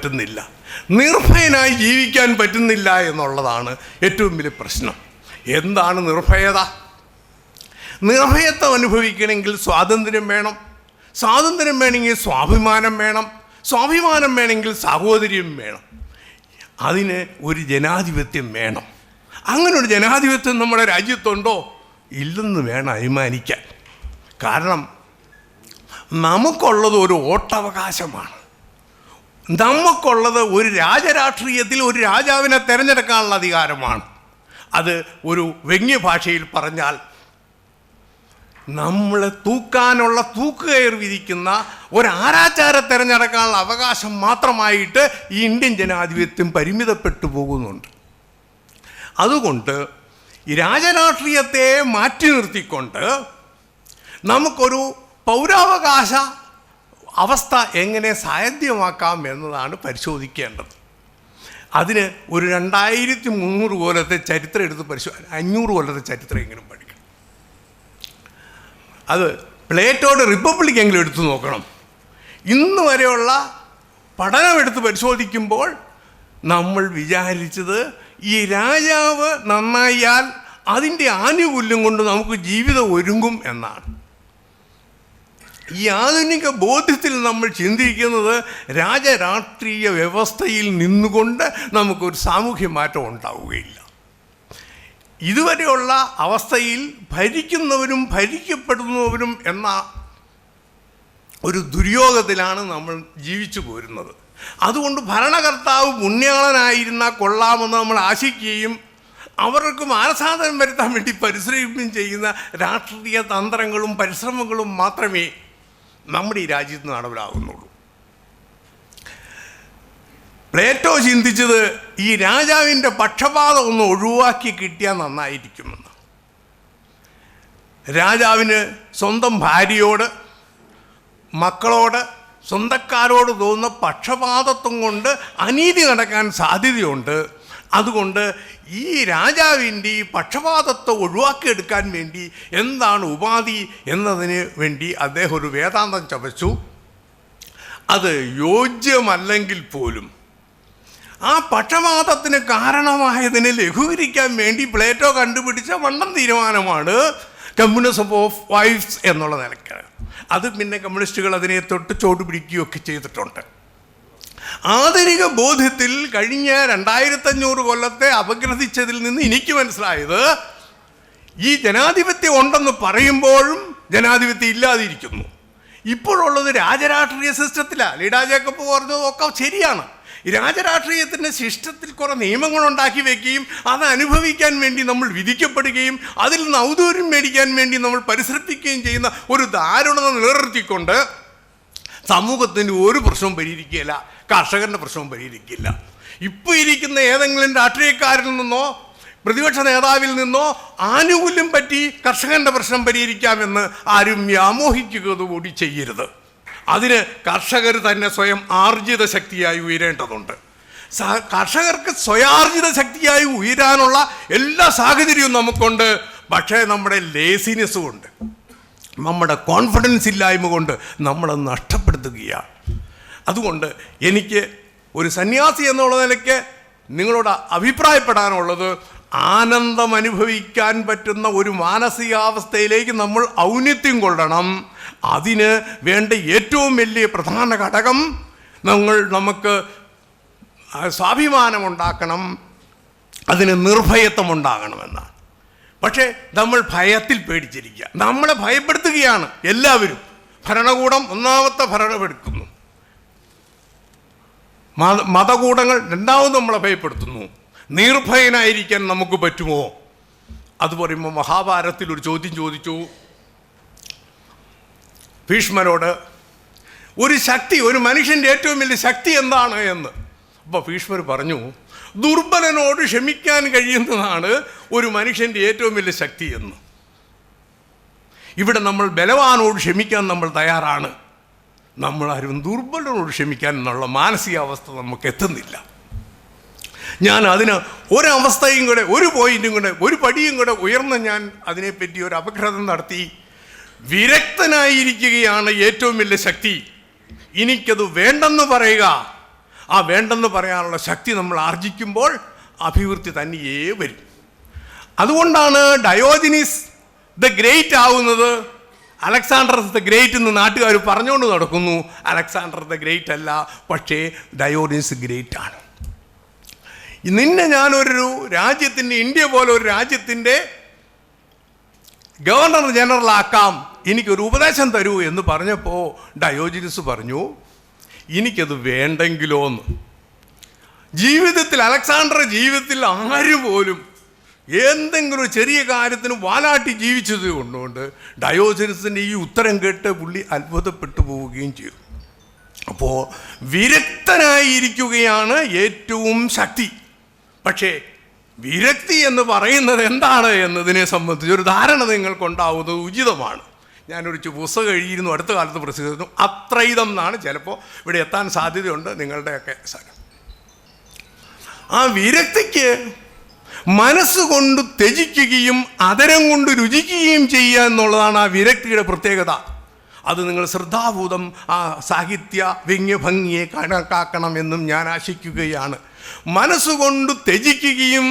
പറ്റുന്നില്ല, നിർഭയനായി ജീവിക്കാൻ പറ്റുന്നില്ല എന്നുള്ളതാണ് ഏറ്റവും വലിയ പ്രശ്നം. എന്താണ് നിർഭയത? നിർഭയത്വം അനുഭവിക്കണമെങ്കിൽ സ്വാതന്ത്ര്യം വേണം, സ്വാതന്ത്ര്യം വേണമെങ്കിൽ സ്വാഭിമാനം വേണം, സ്വാഭിമാനം വേണമെങ്കിൽ സാഹോദര്യം വേണം, അതിന് ഒരു ജനാധിപത്യം വേണം. അങ്ങനെ ഒരു ജനാധിപത്യം നമ്മുടെ രാജ്യത്തുണ്ടോ? ഇല്ലെന്ന് വേണം അനുമാനിക്കാൻ. കാരണം നമുക്കുള്ളത് ഒരു വോട്ടവകാശമാണ്, നമുക്കുള്ളത് ഒരു രാജരാഷ്ട്രീയത്തിൽ ഒരു രാജാവിനെ തിരഞ്ഞെടുക്കാനുള്ള അധികാരമാണ്. അത് ഒരു വ്യംഗ്യ ഭാഷയിൽ പറഞ്ഞാൽ നമ്മളെ തൂക്കാനുള്ള തൂക്കുകയർ വിധിക്കുന്ന ഒരാരാചാരെ തിരഞ്ഞെടുക്കാനുള്ള അവകാശം മാത്രമായിട്ട് ഈ ഇന്ത്യൻ ജനാധിപത്യം പരിമിതപ്പെട്ടു പോകുന്നുണ്ട്. അതുകൊണ്ട് ഈ രാജരാഷ്ട്രീയത്തെ മാറ്റി നിർത്തിക്കൊണ്ട് നമുക്കൊരു പൗരാവകാശ അവസ്ഥ എങ്ങനെ സാധ്യമാക്കാം എന്നതാണ് പരിശോധിക്കേണ്ടത്. അതിന് ഒരു 2300 കൊല്ലത്തെ ചരിത്രം എടുത്ത് 500 കൊല്ലത്തെ ചരിത്രം എങ്കിലും പഠിക്കണം. അത് പ്ലേറ്റോയുടെ റിപ്പബ്ലിക് എങ്കിലും എടുത്തു നോക്കണം. ഇന്ന് വരെയുള്ള പഠനമെടുത്ത് പരിശോധിക്കുമ്പോൾ നമ്മൾ വിചാരിച്ചത് ഈ രാജാവ് നന്നായാൽ അതിൻ്റെ ആനുകൂല്യം കൊണ്ട് നമുക്ക് ജീവിതം ഒരുങ്ങും എന്നാണ്. ഈ ആധുനിക ബോധ്യത്തിൽ നമ്മൾ ചിന്തിക്കുന്നത് രാജരാഷ്ട്രീയ വ്യവസ്ഥയിൽ നിന്നുകൊണ്ട് നമുക്കൊരു സാമൂഹ്യ മാറ്റം ഉണ്ടാവുകയില്ല. ഇതുവരെയുള്ള അവസ്ഥയിൽ ഭരിക്കുന്നവരും ഭരിക്കപ്പെടുന്നവരും എന്ന ഒരു ദുര്യോഗത്തിലാണ് നമ്മൾ ജീവിച്ചു പോരുന്നത്. അതുകൊണ്ട് ഭരണകർത്താവ് പുണ്യാളനായിരുന്നാൽ കൊള്ളാമെന്ന് നമ്മൾ ആശിക്കുകയും അവർക്ക് മാനസാന്തരം വരുത്താൻ വേണ്ടി പരിശ്രമിക്കുകയും ചെയ്യുന്ന രാഷ്ട്രീയ തന്ത്രങ്ങളും പരിശ്രമങ്ങളും മാത്രമേ നമ്മുടെ ഈ രാജ്യത്ത് നടപ്പിലാകുന്നുള്ളൂ. പ്ലേറ്റോ ചിന്തിച്ചത് ഈ രാജാവിൻ്റെ പക്ഷപാതം ഒന്ന് ഒഴിവാക്കി കിട്ടിയാൽ നന്നായിരിക്കുമെന്ന്. രാജാവിന് സ്വന്തം ഭാര്യയോട്, മക്കളോട്, സ്വന്തക്കാരോട് തോന്നുന്ന പക്ഷപാതത്വം കൊണ്ട് അനീതി നടക്കാൻ സാധ്യതയുണ്ട്. അതുകൊണ്ട് ഈ രാജാവിൻ്റെ ഈ പക്ഷപാതത്വം ഒഴിവാക്കിയെടുക്കാൻ വേണ്ടി എന്താണ് ഉപാധി എന്നതിന് വേണ്ടി അദ്ദേഹം ഒരു വേദാന്തം ചവച്ചു. അത് യോജ്യമല്ലെങ്കിൽ പോലും ആ പക്ഷപാതത്തിന് കാരണമായതിനെ ലഘൂകരിക്കാൻ വേണ്ടി പ്ലേറ്റോ കണ്ടുപിടിച്ച വണ്ടൻ തീരുമാനമാണ് കമ്മ്യൂണിസം ഓഫ് വൈഫ്സ് എന്നുള്ള നിലയ്ക്ക്. അത് പിന്നെ കമ്മ്യൂണിസ്റ്റുകൾ അതിനെ തൊട്ട് ചോടുപിടിക്കുകയൊക്കെ ചെയ്തിട്ടുണ്ട്. ആധുനിക ബോധ്യത്തിൽ കഴിഞ്ഞ 2500 കൊല്ലത്തെ അപഗ്രഥിച്ചതിൽ നിന്ന് എനിക്ക് മനസ്സിലായത് ഈ ജനാധിപത്യം ഉണ്ടെന്ന് പറയുമ്പോഴും ജനാധിപത്യം ഇല്ലാതിരിക്കുന്നു. ഇപ്പോഴുള്ളത് രാജരാഷ്ട്രീയ സിസ്റ്റത്തിലാണ്. ലീഡാ ജേക്കബ് പറഞ്ഞതൊക്കെ ശരിയാണ്. ഈ രാജരാഷ്ട്രീയത്തിൻ്റെ സിസ്റ്റത്തിൽ കുറേ നിയമങ്ങളുണ്ടാക്കി വയ്ക്കുകയും അത് അനുഭവിക്കാൻ വേണ്ടി നമ്മൾ വിധിക്കപ്പെടുകയും അതിൽ നിന്ന് ഔദാര്യം മേടിക്കാൻ വേണ്ടി നമ്മൾ പരിശ്രമിക്കുകയും ചെയ്യുന്ന ഒരു ദാരുണത നിലനിർത്തിക്കൊണ്ട് സമൂഹത്തിൻ്റെ ഒരു പ്രശ്നവും പരിഹരിക്കുകയില്ല, കർഷകൻ്റെ പ്രശ്നവും പരിഹരിക്കില്ല. ഇപ്പോൾ ഇരിക്കുന്ന ഏതെങ്കിലും രാഷ്ട്രീയക്കാരിൽ നിന്നോ പ്രതിപക്ഷ നേതാവിൽ നിന്നോ ആനുകൂല്യം പറ്റി കർഷകൻ്റെ പ്രശ്നം പരിഹരിക്കാമെന്ന് ആരും വ്യാമോഹിക്കുക കൂടി ചെയ്യരുത്. അതിന് കർഷകർ തന്നെ സ്വയം ആർജിത ശക്തിയായി ഉയരേണ്ടതുണ്ട്. കർഷകർക്ക് സ്വയാർജിത ശക്തിയായി ഉയരാനുള്ള എല്ലാ സാഹചര്യവും നമുക്കുണ്ട്. പക്ഷേ നമ്മുടെ ലേസിനെസ് കൊണ്ട്, നമ്മുടെ കോൺഫിഡൻസ് ഇല്ലായ്മ കൊണ്ട് നമ്മളത് നഷ്ടപ്പെടുത്തുകയാണ്. അതുകൊണ്ട് എനിക്ക് ഒരു സന്യാസി എന്നുള്ള നിലയ്ക്ക് നിങ്ങളോട് അഭിപ്രായപ്പെടാനുള്ളത്, ആനന്ദം അനുഭവിക്കാൻ പറ്റുന്ന ഒരു മാനസികാവസ്ഥയിലേക്ക് നമ്മൾ ഔന്നത്യം കൊള്ളണം. അതിന് വേണ്ട ഏറ്റവും വലിയ പ്രധാന ഘടകം നമുക്ക് സ്വാഭിമാനമുണ്ടാക്കണം, അതിന് നിർഭയത്വം ഉണ്ടാകണമെന്നാണ്. പക്ഷേ നമ്മൾ ഭയത്തിൽ പേടിച്ചിരിക്കുക, നമ്മളെ ഭയപ്പെടുത്തുകയാണ് എല്ലാവരും. ഭരണകൂടം ഒന്നാമത്തെ ഭരണമെടുക്കുന്നു, മതകൂടങ്ങൾ രണ്ടാമത് നമ്മളെ ഭയപ്പെടുത്തുന്നു. നിർഭയനായിരിക്കാൻ നമുക്ക് പറ്റുമോ? അത് പറയുമ്പോൾ മഹാഭാരതത്തിൽ ഒരു ചോദ്യം ചോദിച്ചു ഭീഷ്മരോട്, ഒരു ശക്തി, ഒരു മനുഷ്യൻ്റെ ഏറ്റവും വലിയ ശക്തി എന്താണ് എന്ന്. അപ്പോൾ ഭീഷ്മർ പറഞ്ഞു, ദുർബലനോട് ക്ഷമിക്കാൻ കഴിയുന്നതാണ് ഒരു മനുഷ്യൻ്റെ ഏറ്റവും വലിയ ശക്തി എന്ന്. ഇവിടെ നമ്മൾ ബലവാനോട് ക്ഷമിക്കാൻ നമ്മൾ തയ്യാറാണ്, നമ്മളാരും ദുർബലനോട് ക്ഷമിക്കാൻ എന്നുള്ള മാനസികാവസ്ഥ നമുക്ക് എത്തുന്നില്ല. ഞാൻ അതിന് ഒരവസ്ഥയും കൂടെ, ഒരു പോയിന്റും കൂടെ, ഒരു പടിയും കൂടെ ഉയർന്ന് ഞാൻ അതിനെപ്പറ്റി ഒരു അപഗ്രഥം നടത്തി. വിരക്തനായിരിക്കുകയാണ് ഏറ്റവും വലിയ ശക്തി. എനിക്കത് വേണ്ടെന്ന് പറയുക, ആ വേണ്ടെന്ന് പറയാനുള്ള ശക്തി നമ്മൾ ആർജിക്കുമ്പോൾ അഭിവൃദ്ധി തന്നെയേ വരും. അതുകൊണ്ടാണ് ഡയോജനീസ് ദ ഗ്രേറ്റ് ആവുന്നത്. അലക്സാണ്ടർ ദ ഗ്രേറ്റ് എന്ന് നാട്ടുകാർ പറഞ്ഞുകൊണ്ട് നടക്കുന്നു. അലക്സാണ്ടർ ദ ഗ്രേറ്റ് അല്ല, പക്ഷേ ഡയോജനീസ് ഗ്രേറ്റ് ആണ്. നിന്നെ ഞാനൊരു രാജ്യത്തിൻ്റെ, ഇന്ത്യ പോലെ ഒരു രാജ്യത്തിൻ്റെ ഗവർണർ ജനറൽ ആക്കാം, എനിക്കൊരു ഉപദേശം തരൂ എന്ന് പറഞ്ഞപ്പോൾ ഡയോജനീസ് പറഞ്ഞു, എനിക്കത് വേണ്ടെങ്കിലോ എന്ന്. ജീവിതത്തിൽ, അലക്സാണ്ടർ ജീവിതത്തിൽ ആരും പോലും എന്തെങ്കിലും ചെറിയ കാര്യത്തിന് വാലാട്ടി ജീവിച്ചത് കൊണ്ടുകൊണ്ട് ഡയോജനീസിൻ്റെ ഈ ഉത്തരം കേട്ട് പുള്ളി അത്ഭുതപ്പെട്ടു പോവുകയും ചെയ്തു. അപ്പോൾ വിരക്തനായിരിക്കുകയാണ് ഏറ്റവും ശക്തി. പക്ഷേ വിരക്തി എന്ന് പറയുന്നത് എന്താണ് എന്നതിനെ സംബന്ധിച്ച് ഒരു ധാരണ നിങ്ങൾക്കുണ്ടാവുന്നത് ഉചിതമാണ്. ഞാനൊരു പുസ്തകം എഴുതിയിരുന്നു, അടുത്ത കാലത്ത് പ്രസിദ്ധീകരിച്ചു. അത്രൈതം എന്നാണ്, ചിലപ്പോൾ ഇവിടെ എത്താൻ സാധ്യതയുണ്ട് നിങ്ങളുടെയൊക്കെ സ്ഥലം. ആ വിരക്തിക്ക് മനസ്സുകൊണ്ട് ത്യജിക്കുകയും അതരം കൊണ്ട് രുചിക്കുകയും ചെയ്യുക എന്നുള്ളതാണ് ആ വിരക്തിയുടെ പ്രത്യേകത. അത് നിങ്ങൾ ശ്രദ്ധാപൂർവം ആ സാഹിത്യ വ്യംഗ്യഭംഗിയെ കണക്കാക്കണം എന്നും ഞാൻ ആശിക്കുകയാണ്. മനസ്സുകൊണ്ട് ത്യജിക്കുകയും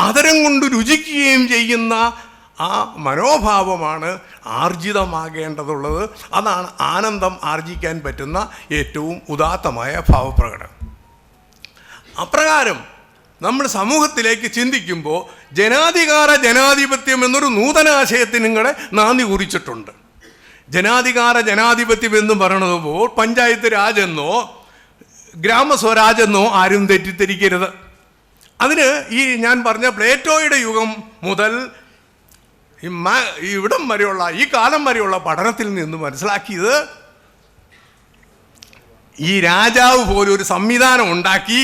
അതരം കൊണ്ട് രുചിക്കുകയും ചെയ്യുന്ന ആ മനോഭാവമാണ് ആർജിതമാകേണ്ടതുള്ളത്. അതാണ് ആനന്ദം ആർജിക്കാൻ പറ്റുന്ന ഏറ്റവും ഉദാത്തമായ ഭാവപ്രകടനം. അപ്രകാരം നമ്മൾ സമൂഹത്തിലേക്ക് ചിന്തിക്കുമ്പോൾ ജനാധികാര ജനാധിപത്യം എന്നൊരു നൂതനാശയത്തിന് നിങ്ങളെ നാന്ദി കുറിച്ചിട്ടുണ്ട്. ജനാധിപത്യം എന്ന് പറയണതുമ്പോൾ പഞ്ചായത്ത് രാജ് എന്നോ ഗ്രാമസ്വരാജ് എന്നോ ആരും തെറ്റിദ്ധരിക്കരുത്. അതിന് ഈ ഞാൻ പറഞ്ഞ പ്ലേറ്റോയുടെ യുഗം മുതൽ ഇവിടം വരെയുള്ള, ഈ കാലം വരെയുള്ള പഠനത്തിൽ നിന്ന് മനസ്സിലാക്കിയത്, ഈ രാജാവ് പോലും ഒരു സംവിധാനം ഉണ്ടാക്കി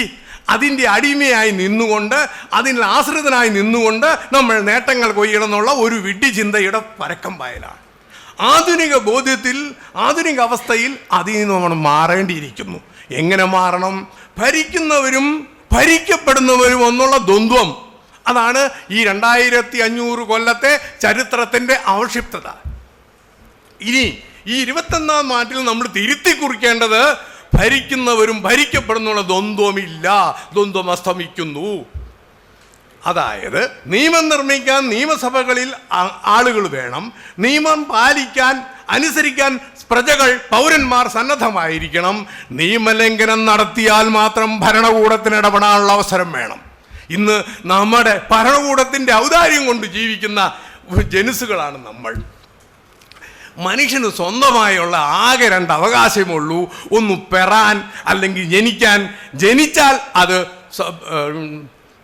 അതിൻ്റെ അടിമയായി നിന്നുകൊണ്ട്, അതിൽ ആശ്രിതനായി നിന്നുകൊണ്ട് നമ്മൾ നേട്ടങ്ങൾ കൊയ്യണം എന്നുള്ള ഒരു വിഡ്ഢി ചിന്തയുടെ പരക്കം പായലാണ്. ആധുനിക ബോധ്യത്തിൽ, ആധുനിക അവസ്ഥയിൽ അതിൽ നിന്ന് നമ്മൾ മാറേണ്ടിയിരിക്കുന്നു. എങ്ങനെ മാറണം? ഭരിക്കുന്നവരും ഭരിക്കപ്പെടുന്നവരും എന്നുള്ള ദ്വന്ദ്വം, അതാണ് ഈ 2500 കൊല്ലത്തെ ചരിത്രത്തിൻ്റെ അവക്ഷിപ്തത. ഇനി ഈ 21ാം നാട്ടിൽ നമ്മൾ തിരുത്തി കുറിക്കേണ്ടത്, ഭരിക്കുന്നവരും ഭരിക്കപ്പെടുന്നുള്ള ദ്വന്ദ്വമില്ല, ദ്വന്ദ്വം അസ്തമിക്കുന്നു. അതായത് നിയമം നിർമ്മിക്കാൻ നിയമസഭകളിൽ ആളുകൾ വേണം, നിയമം പാലിക്കാൻ അനുസരിക്കാൻ പ്രജകൾ പൗരന്മാർ സന്നദ്ധമായിരിക്കണം. നിയമലംഘനം നടത്തിയാൽ മാത്രം ഭരണകൂടത്തിന് ഇടപെടാനുള്ള അവസരം വേണം. ഇന്ന് നമ്മുടെ ഭരണകൂടത്തിൻ്റെ ഔദാര്യം കൊണ്ട് ജീവിക്കുന്ന ജനുസുകളാണ് നമ്മൾ. മനുഷ്യന് സ്വന്തമായുള്ള ആകെ 2 അവകാശമുള്ളൂ. ഒന്ന് പെറാൻ, അല്ലെങ്കിൽ ജനിക്കാൻ. ജനിച്ചാൽ അത്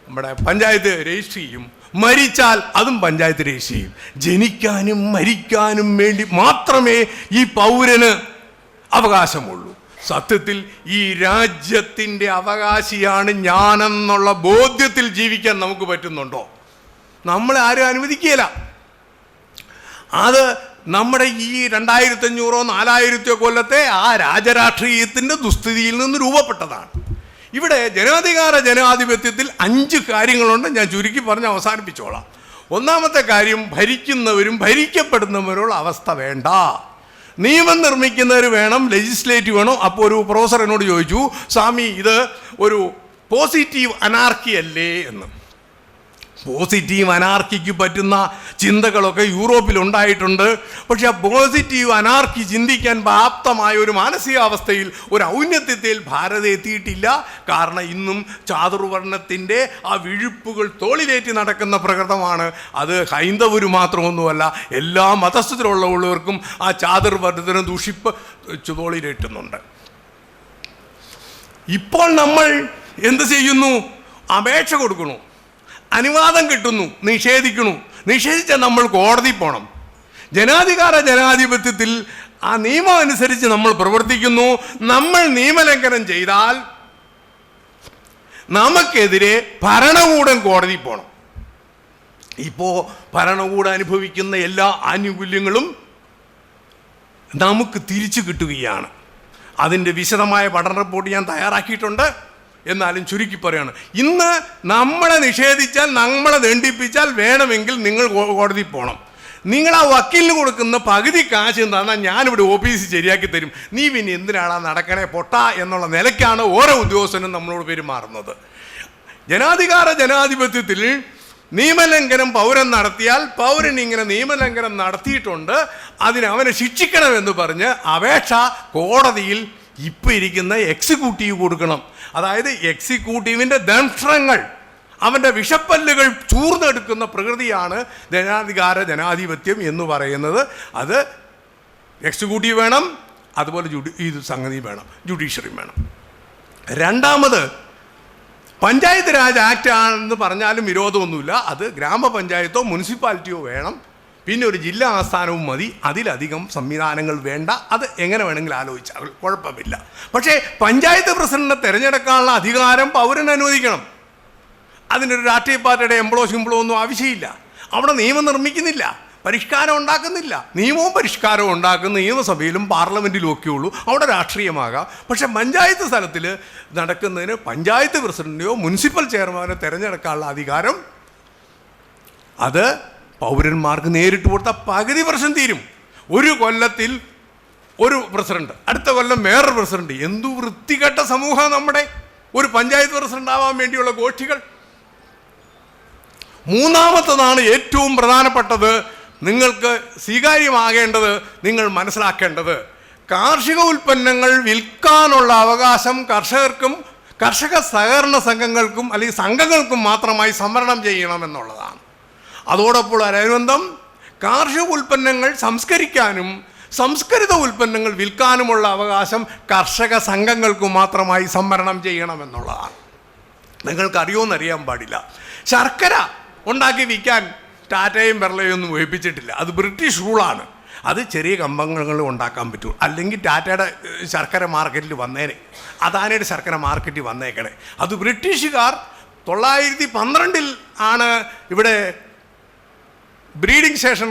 നമ്മുടെ പഞ്ചായത്ത് രജിസ്റ്റർ ചെയ്യും, മരിച്ചാൽ അതും പഞ്ചായത്ത് രജിസ്റ്റർ ചെയ്യും. ജനിക്കാനും മരിക്കാനും വേണ്ടി മാത്രമേ ഈ പൗരന് അവകാശമുള്ളൂ. സത്യത്തിൽ ഈ രാജ്യത്തിൻ്റെ അവകാശിയാണ് ഞാനെന്നുള്ള ബോധ്യത്തിൽ ജീവിക്കാൻ നമുക്ക് പറ്റുന്നുണ്ടോ? നമ്മളെ ആരും അനുവദിക്കുകയില്ല. അത് നമ്മുടെ ഈ 2500 4000 കൊല്ലത്തെ ആ രാജരാഷ്ട്രീയത്തിൻ്റെ ദുസ്ഥിതിയിൽ നിന്ന് രൂപപ്പെട്ടതാണ്. ഇവിടെ ജനാധിപത്യത്തിൽ 5 കാര്യങ്ങളുണ്ട്. ഞാൻ ചുരുക്കി പറഞ്ഞ് അവസാനിപ്പിച്ചോളാം. ഒന്നാമത്തെ കാര്യം, ഭരിക്കുന്നവരും ഭരിക്കപ്പെടുന്നവരുള്ള അവസ്ഥ വേണ്ട. നിയമം നിർമ്മിക്കുന്നവർ വേണം, ലെജിസ്ലേറ്റീവ് വേണം. അപ്പോൾ ഒരു പ്രൊഫസർ എന്നോട് ചോദിച്ചു, സ്വാമി ഇത് ഒരു പോസിറ്റീവ് അനാർക്കി അല്ലേ എന്ന്. പോസിറ്റീവ് അനാർക്കിക്ക് പറ്റുന്ന ചിന്തകളൊക്കെ യൂറോപ്പിലുണ്ടായിട്ടുണ്ട്. പക്ഷെ ആ പോസിറ്റീവ് അനാർക്കി ചിന്തിക്കാൻ പ്രാപ്തമായ ഒരു മാനസികാവസ്ഥയിൽ, ഒരു ഔന്നത്യത്തിൽ ഭാരതം എത്തിയിട്ടില്ല. കാരണം ഇന്നും ചാതുർവർണ്ണത്തിൻ്റെ ആ വിഴുപ്പുകൾ തോളിലേറ്റി നടക്കുന്ന പ്രകൃതമാണ്. അത് ഹൈന്ദവർ മാത്രമൊന്നുമല്ല, എല്ലാ മതസ്ഥത്തിലുള്ളവർക്കും ആ ചാതുർവർണ്ണത്തിന് ദുഷിപ്പ് തോളിലേറ്റുന്നുണ്ട്. ഇപ്പോൾ നമ്മൾ എന്ത് ചെയ്യുന്നു? അപേക്ഷ കൊടുക്കണു, അനുവാദം കിട്ടുന്നു, നിഷേധിക്കണു. നിഷേധിച്ചാൽ നമ്മൾ കോടതി പോകണം. ജനാധിപത്യത്തിൽ ആ നിയമം അനുസരിച്ച് നമ്മൾ പ്രവർത്തിക്കുന്നു. നമ്മൾ നിയമലംഘനം ചെയ്താൽ നമുക്കെതിരെ ഭരണകൂടം കോടതി പോകണം. ഇപ്പോൾ ഭരണകൂടം അനുഭവിക്കുന്ന എല്ലാ ആനുകൂല്യങ്ങളും നമുക്ക് തിരിച്ചു കിട്ടുകയാണ്. അതിൻ്റെ വിശദമായ പഠന റിപ്പോർട്ട് ഞാൻ തയ്യാറാക്കിയിട്ടുണ്ട്. എന്നാലും ചുരുക്കി പറയാണ്, ഇന്ന് നമ്മളെ നിഷേധിച്ചാൽ, നമ്മളെ ദണ്ഡിപ്പിച്ചാൽ വേണമെങ്കിൽ നിങ്ങൾ കോടതി പോകണം. നിങ്ങൾ ആ വക്കീലിന് കൊടുക്കുന്ന പകുതി കാശ് തന്നാൽ ഞാനിവിടെ ഓഫീസ് ശരിയാക്കി തരും, നീ പിന്നെ എന്തിനാണ് നടക്കണേ പൊട്ട എന്നുള്ള നിലയ്ക്കാണ് ഓരോ ഉദ്യോഗസ്ഥനും നമ്മളോട് പെരുമാറുന്നത്. ജനാധിപത്യത്തിൽ നിയമലംഘനം പൗരൻ നടത്തിയാൽ പൗരൻ ഇങ്ങനെ നിയമലംഘനം നടത്തിയിട്ടുണ്ട്, അതിന് അവനെ ശിക്ഷിക്കണമെന്ന് പറഞ്ഞ് അപേക്ഷ കോടതിയിൽ ഇപ്പം ഇരിക്കുന്ന എക്സിക്യൂട്ടീവ് കൊടുക്കണം. അതായത് എക്സിക്യൂട്ടീവിൻ്റെ ദംഷ്ട്രങ്ങൾ, അവൻ്റെ വിഷപ്പല്ലുകൾ ചൂർന്നെടുക്കുന്ന പ്രകൃതിയാണ് ജനാധിപത്യം എന്ന് പറയുന്നത്. അത് എക്സിക്യൂട്ടീവ് വേണം, അതുപോലെ ഇത് സംഗതി വേണം, ജുഡീഷ്യറി വേണം. രണ്ടാമത്, പഞ്ചായത്ത് രാജ് ആക്ട് ആണെന്ന് പറഞ്ഞാലും വിരോധമൊന്നുമില്ല, അത് ഗ്രാമപഞ്ചായത്തോ മുനിസിപ്പാലിറ്റിയോ വേണം, പിന്നെ ഒരു ജില്ലാ ആസ്ഥാനവും മതി, അതിലധികം സംവിധാനങ്ങൾ വേണ്ട. അത് എങ്ങനെ വേണമെങ്കിലും ആലോചിച്ചാൽ കുഴപ്പമില്ല. പക്ഷേ പഞ്ചായത്ത് പ്രസിഡന്റിനെ തിരഞ്ഞെടുക്കാനുള്ള അധികാരം പൗരന് അനുവദിക്കണം. അതിനൊരു രാഷ്ട്രീയ പാർട്ടിയുടെ എംപ്ലോ സിംപ്ലോ ഒന്നും ആവശ്യമില്ല. അവിടെ നിയമം നിർമ്മിക്കുന്നില്ല, പരിഷ്കാരം ഉണ്ടാക്കുന്നില്ല. നിയമവും പരിഷ്കാരവും ഉണ്ടാക്കുന്ന നിയമസഭയിലും പാർലമെൻറ്റിലും ഒക്കെ ഉള്ളൂ, അവിടെ രാഷ്ട്രീയമാകാം. പക്ഷേ പഞ്ചായത്ത് സ്ഥലത്തിൽ നടക്കുന്നതിന് പഞ്ചായത്ത് പ്രസിഡന്റിനെയോ മുനിസിപ്പൽ ചെയർമാനോ തിരഞ്ഞെടുക്കാനുള്ള അധികാരം അത് പൗരന്മാർക്ക് നേരിട്ട് കൊടുത്താൽ പകുതി പ്രശ്നം തീരും. ഒരു കൊല്ലത്തിൽ ഒരു പ്രസിഡന്റ്, അടുത്ത കൊല്ലം വേറൊരു പ്രസിഡന്റ്. എന്തു വൃത്തികെട്ട സമൂഹം നമ്മുടെ ഒരു പഞ്ചായത്ത് പ്രസിഡന്റ് ആവാൻ വേണ്ടിയുള്ള ഗോഷ്ഠികൾ. മൂന്നാമത്തതാണ് ഏറ്റവും പ്രധാനപ്പെട്ടത്, നിങ്ങൾക്ക് സ്വീകാര്യമാകേണ്ടത്, നിങ്ങൾ മനസ്സിലാക്കേണ്ടത്, കാർഷിക ഉൽപ്പന്നങ്ങൾ വിൽക്കാനുള്ള അവകാശം കർഷകർക്കും കർഷക സഹകരണ സംഘങ്ങൾക്കും അല്ലെങ്കിൽ സംഘങ്ങൾക്കും മാത്രമായി സംവരണം ചെയ്യണമെന്നുള്ളതാണ്. അതോടൊപ്പം അനുബന്ധം കാർഷിക ഉൽപ്പന്നങ്ങൾ സംസ്കരിക്കാനും സംസ്കൃത ഉൽപ്പന്നങ്ങൾ വിൽക്കാനുമുള്ള അവകാശം കർഷക സംഘങ്ങൾക്ക് മാത്രമായി സംവരണം ചെയ്യണമെന്നുള്ളതാണ്. നിങ്ങൾക്കറിയോന്നറിയാൻ പാടില്ല, ശർക്കര ഉണ്ടാക്കി വിൽക്കാൻ ടാറ്റയും ബെർളയും ഒന്നും ഉപയോഗിച്ചിട്ടില്ല. അത് ബ്രിട്ടീഷ് റൂളാണ്. അത് ചെറിയ കമ്പങ്ങൾ ഉണ്ടാക്കാൻ പറ്റൂ, അല്ലെങ്കിൽ ടാറ്റയുടെ ശർക്കര മാർക്കറ്റിൽ വന്നേനെ, അദാനിയുടെ ശർക്കര മാർക്കറ്റിൽ വന്നേക്കണേ. അത് ബ്രിട്ടീഷുകാർ 912 ആണ് ഇവിടെ breeding station,